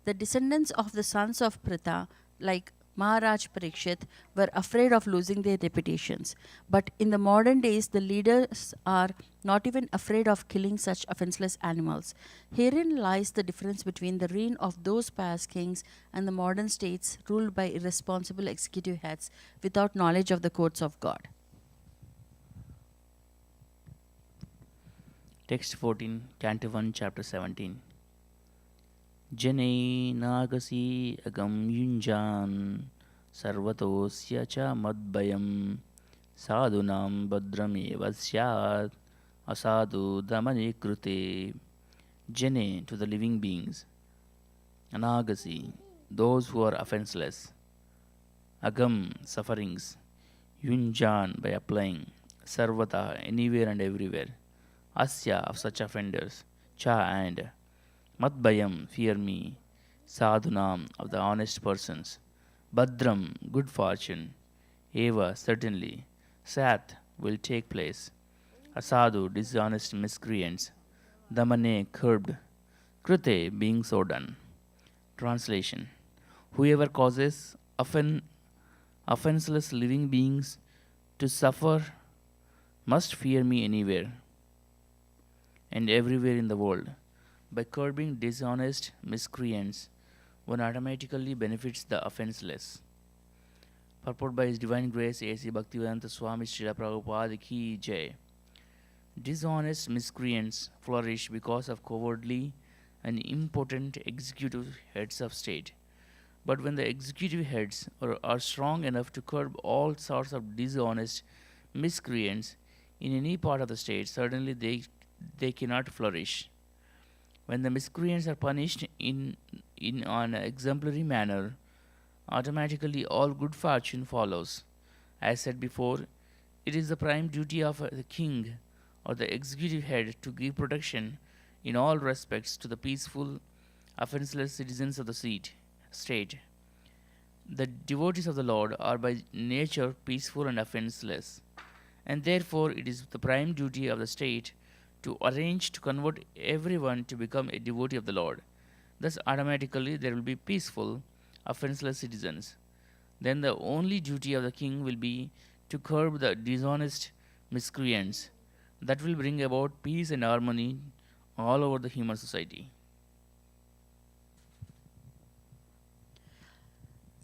Speaker 5: The descendants of the sons of Pritha, like Maharaj Parikshit, were afraid of losing their reputations. But in the modern days, the leaders are not even afraid of killing such offenseless animals. Herein lies the difference between the reign of those pious kings and the modern states ruled by irresponsible executive heads without knowledge of the codes of God.
Speaker 8: Text 14, Canto 1, Chapter 17. Jane nagasi agam yunjan sarvatosya cha madbayam sadhunam bhadramev syat asadu damani krute. Jane, to the living beings. Anagasi, those who are offenseless. Agam, sufferings. Yunjan, by applying. Sarvata, anywhere and everywhere. Asya, of such offenders. Cha, and Madbayam, fear me. Sadhunam, of the honest persons. Bhadram, good fortune. Eva, certainly. Sat, will take place. Asadu, dishonest miscreants. Damane, curbed. Krite, being so done. Translation: whoever causes offenseless living beings to suffer must fear me anywhere and everywhere in the world. By curbing dishonest miscreants, one automatically benefits the offenseless. Purport by His Divine Grace A.C. Bhaktivedanta Swami Srila Prabhupada Ki Jai. Dishonest miscreants flourish because of cowardly and impotent executive heads of state. But when the executive heads are strong enough to curb all sorts of dishonest miscreants in any part of the state, certainly they cannot flourish. When the miscreants are punished in an exemplary manner, automatically all good fortune follows. As said before, it is the prime duty of the king or the executive head to give protection in all respects to the peaceful, offenseless citizens of the state. The devotees of the Lord are by nature peaceful and offenseless, and therefore it is the prime duty of the state to arrange to convert everyone to become a devotee of the Lord. Thus, automatically there will be peaceful, offenseless citizens. Then the only duty of the king will be to curb the dishonest miscreants. That will bring about peace and harmony all over the human society.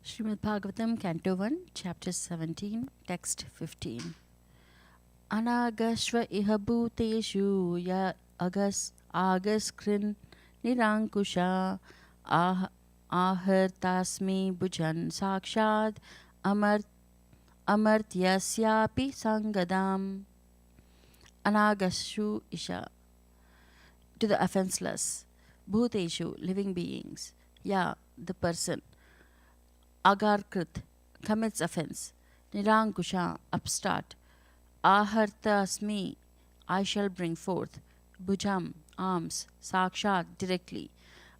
Speaker 5: Srimad Bhagavatam, Canto 1, Chapter 17, Text 15. Anagashva iha bhuteshu ya agaskrin nirankusha ahartasmi bhujan sakshad amartyasyapi sangadam. Anagashu isha, to the offenseless. Bhuteshu, living beings. Ya, the person. Agarkrit, commits offense. Nirankusha, upstart. Aharta asmi, I shall bring forth. Bhujam, arms. Sakshat, directly.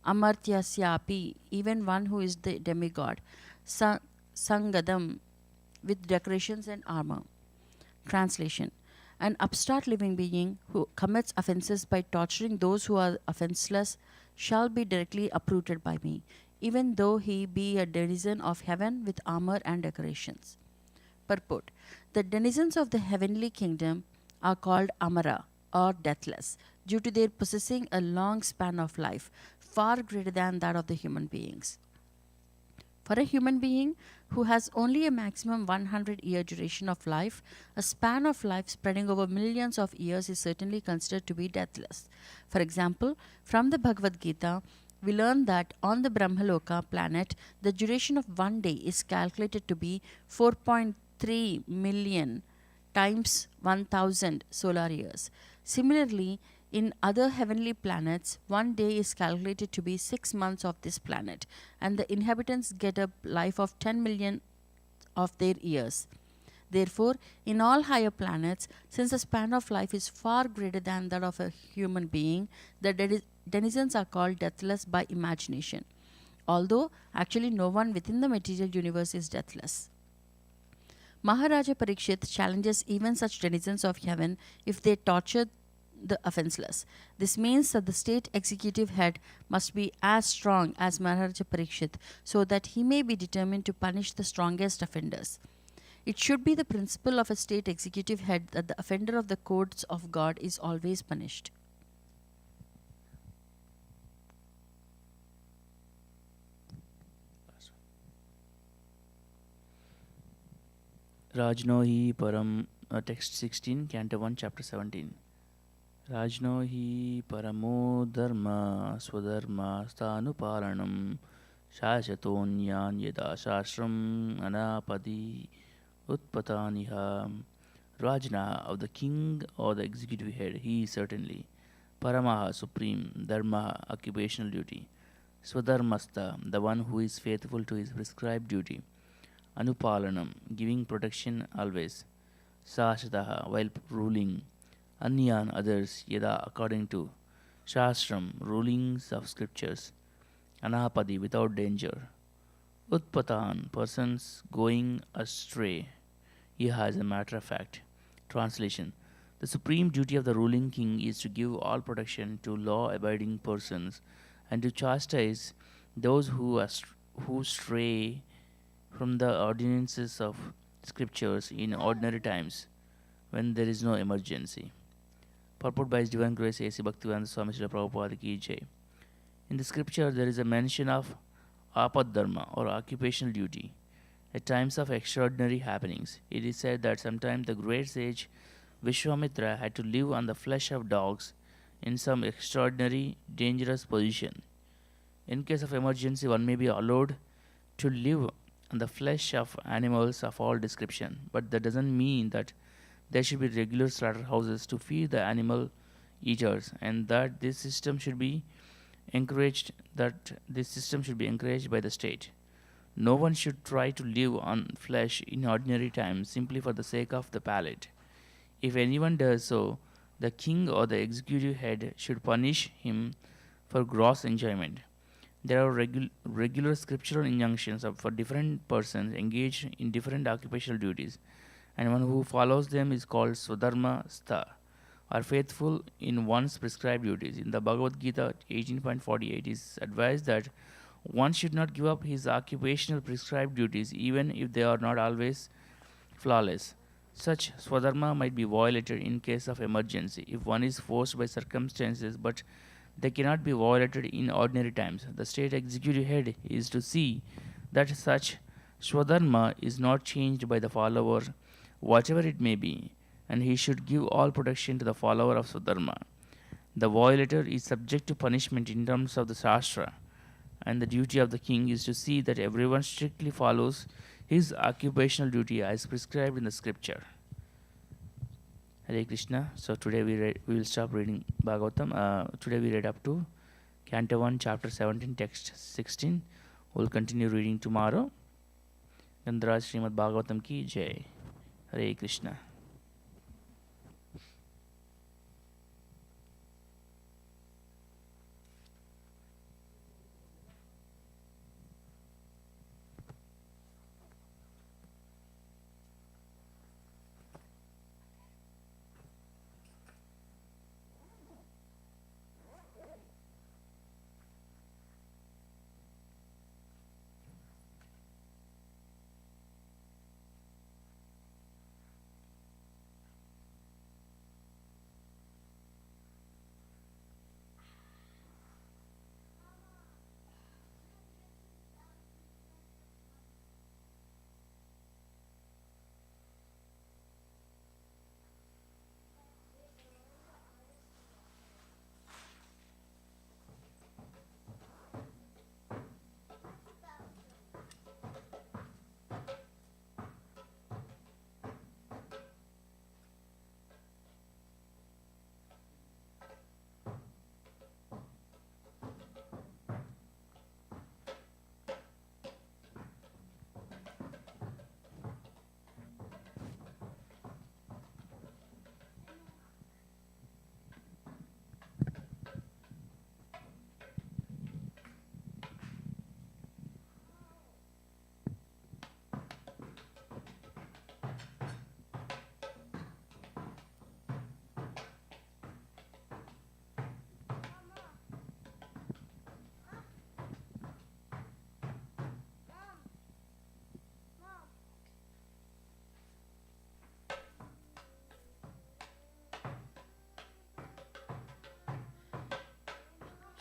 Speaker 5: Amartyasyapi, even one who is the demigod. Sangadam, with decorations and armor. Translation: an upstart living being who commits offenses by torturing those who are offenseless shall be directly uprooted by me, even though he be a denizen of heaven with armor and decorations. Purport: the denizens of the heavenly kingdom are called Amara, or deathless, due to their possessing a long span of life, far greater than that of the human beings. For a human being who has only a maximum 100-year duration of life, a span of life spreading over millions of years is certainly considered to be deathless. For example, from the Bhagavad Gita, we learn that on the Brahmaloka planet, the duration of one day is calculated to be 4.3 million times 1000 solar years. Similarly, in other heavenly planets, one day is calculated to be 6 months of this planet, and the inhabitants get a life of 10 million of their years. Therefore, in all higher planets, since the span of life is far greater than that of a human being, the denizens are called deathless by imagination, although actually no one within the material universe is deathless. Maharaja Parikshit challenges even such denizens of heaven if they torture the offenseless. This means that the state executive head must be as strong as Maharaja Parikshit, so that he may be determined to punish the strongest offenders. It should be the principle of a state executive head that the offender of the codes of God is always punished.
Speaker 8: Rajno hi param, text 16, Canto 1, Chapter 17. Rajno hi paramo dharma swadharma sthanuparanam shashatonyan yada shastram anapadi utpataniha. Rajna, of the king or the executive head, he is certainly. Paramaha, supreme. Dharma, occupational duty. Swadharmastha, the one who is faithful to his prescribed duty. Anupalanam, giving protection always. Sashataha, while ruling. Anyan, others, yada, according to. Shastram, rulings of scriptures. Anapadi, without danger. Utpatan, persons going astray. Iha, as a matter of fact. Translation: the supreme duty of the ruling king is to give all protection to law-abiding persons and to chastise those who stray from the ordinances of scriptures in ordinary times when there is no emergency. Purport by His Divine Grace A.C. Bhaktivedanta Swami Srila Prabhupada Ki Jai. In the scripture, there is a mention of apad dharma or occupational duty. At times of extraordinary happenings, it is said that sometime the great sage Vishwamitra had to live on the flesh of dogs in some extraordinary, dangerous position. In case of emergency, one may be allowed to live on the flesh of animals of all description, but that doesn't mean that there should be regular slaughterhouses to feed the animal eaters, and that this system should be encouraged by the state. No one should try to live on flesh in ordinary times simply for the sake of the palate. If anyone does so, the king or the executive head should punish him for gross enjoyment. There are regular scriptural injunctions for different persons engaged in different occupational duties, and one who follows them is called Swadharma Stha, or faithful in one's prescribed duties. In the Bhagavad Gita 18.48, it is advised that one should not give up his occupational prescribed duties even if they are not always flawless. Such swadharma might be violated in case of emergency if one is forced by circumstances, but they cannot be violated in ordinary times. The state executive head is to see that such swadharma is not changed by the follower, whatever it may be, and he should give all protection to the follower of swadharma. The violator is subject to punishment in terms of the Shastra, and the duty of the king is to see that everyone strictly follows his occupational duty as prescribed in the scripture. Hare Krishna. So today we will stop reading Bhagavatam. Today we read up to Canto 1, Chapter 17, Text 16. We'll continue reading tomorrow. Gandharaj Srimad Bhagavatam Ki Jai. Hare Krishna.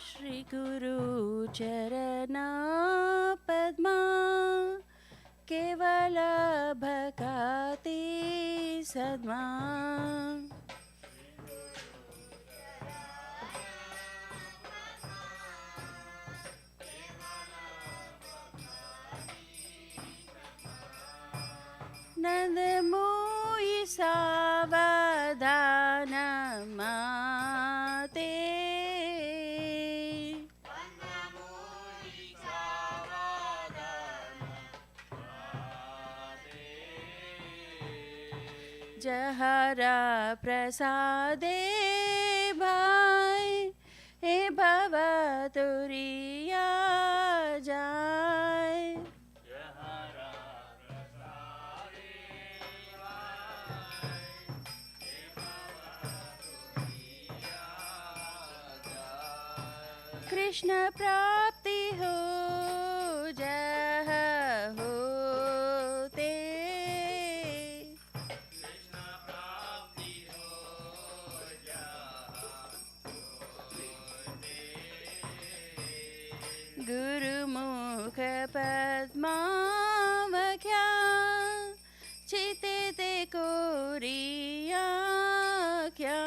Speaker 5: Shri Guru Charana Padma Kevala Bhakati Sadma Nandamoi Savadana Mate Jahara Prasade Bhai He Bhava Turiya Jai
Speaker 3: Krishna प्राप्ति हो जहाँ होते। गुरुमुख पद्मावख्या चिते ते Korea क्या।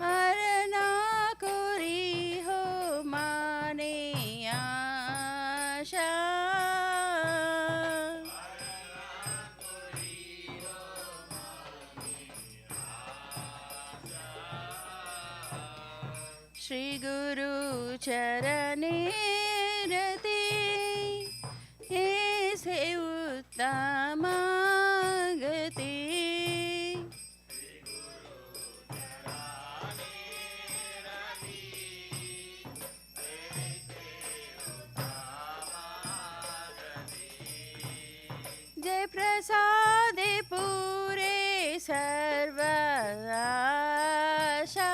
Speaker 3: अरना कोरी हो माने आशा। श्री गुरु चरणे रति हे से उत्तम गति। जय प्रसादे पूरे सर्व आशा।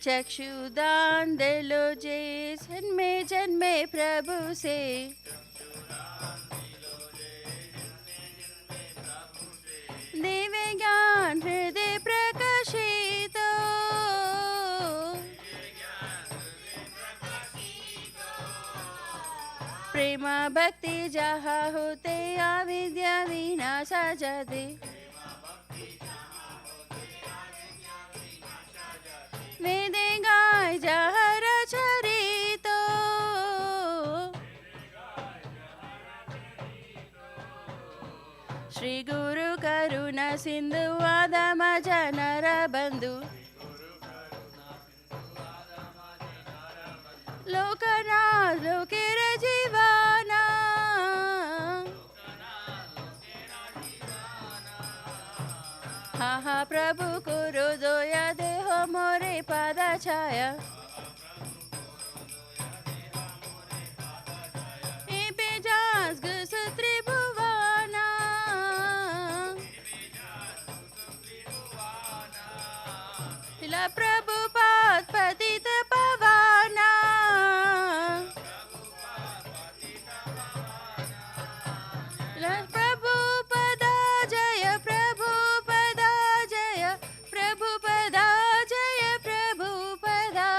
Speaker 3: चक्षुदान दिलो जे जन्मे जन्मे प्रभु से। दिव्य ज्ञान हृदय प्रकाशित। प्रेम भक्ति जहाँ होते अविद्या विनाश जाते। वेदे गाय जहर चरित। श्री गुरु करुणा सिंधु आदम जनर बंधु। लोकनाथ लोकेर जीवाना। हा हा प्रभु कुरु दया देहो मोरे पाद छाया। पे जास गुस त्रिभुवाना। ला प्रभु पाद पतित पवाना। ला प्रभु पदा जय प्रभु पदा जय प्रभु पदा जय प्रभु पदा।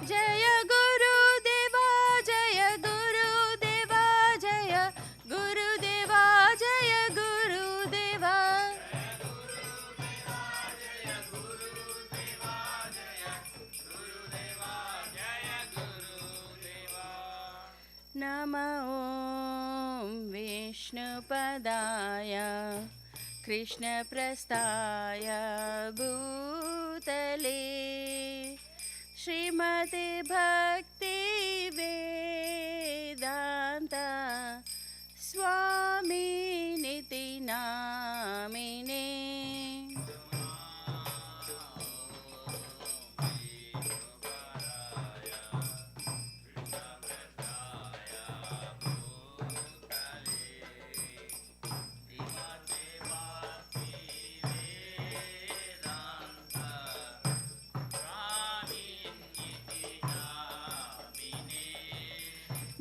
Speaker 3: जय गुरुदेवा जय गुरुदेवा जय गुरुदेवा जय गुरुदेवा। नम ॐ विष्णुपदाय कृष्णप्रस्थाय भूतले श्रीमते भक्ति वेदांत स्वामी निति नामिने।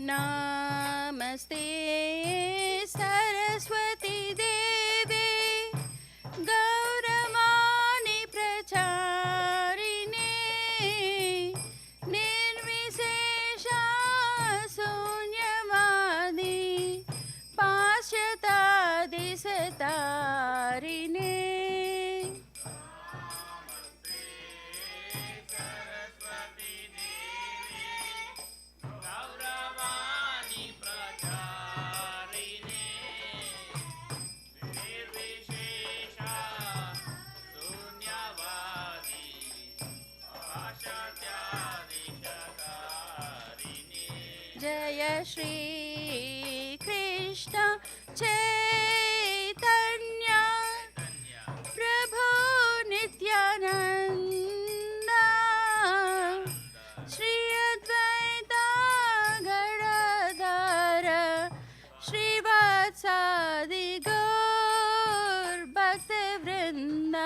Speaker 3: नमस्ते सरस्वती देवे गौरवाणी प्रचारिणे। निर्विशेषा शून्यवादी पाश्चात्यादिसतारिणे।
Speaker 5: जय श्री कृष्ण चैतन्य प्रभु नित्यानंद श्री अद्वैत गदाधर श्रीवासादि गौर भक्त वृंद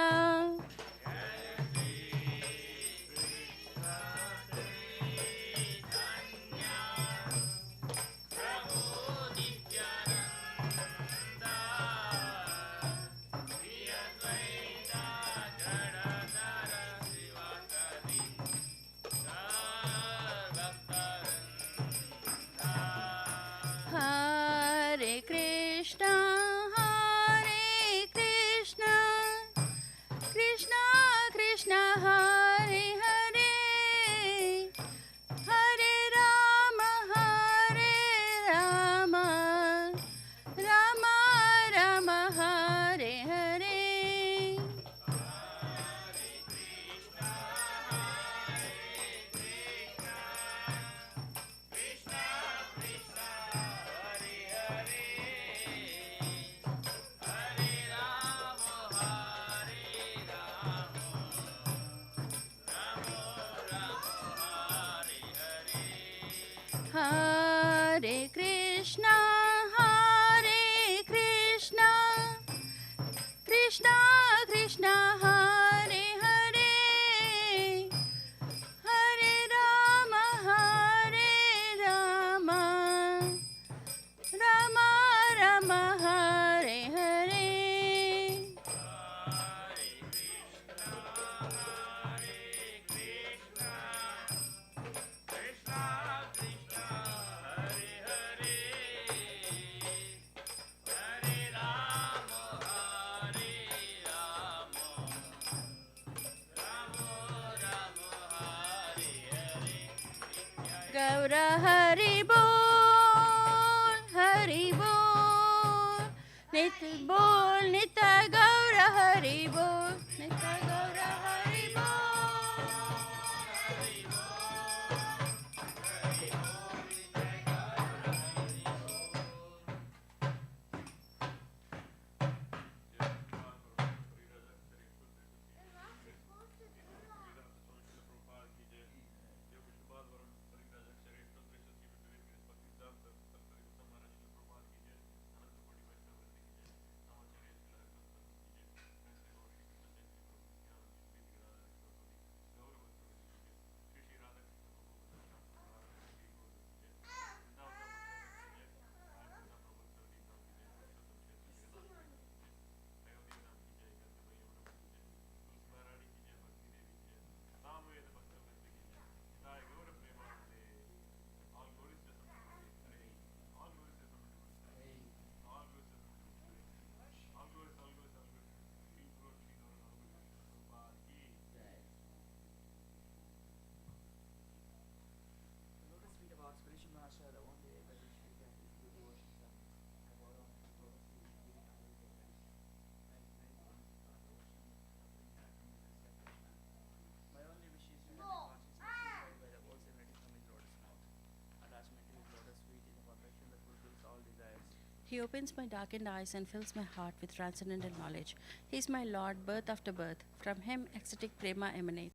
Speaker 5: Hare Krishna, Krishna Krishna, Hare Hare, Hare Rama, Rama Rama, Hare Hare. Hare Krishna, Krishna Krishna, Hare Hare, Hare Rama, Rama Rama, Hare Hare. Gaura Hari Bol, Nitya Gaura Hari Bol, Nitya Gaura Hari He opens my darkened eyes and fills my heart with transcendental knowledge. He is my Lord, birth after birth. From him, ecstatic prema emanates.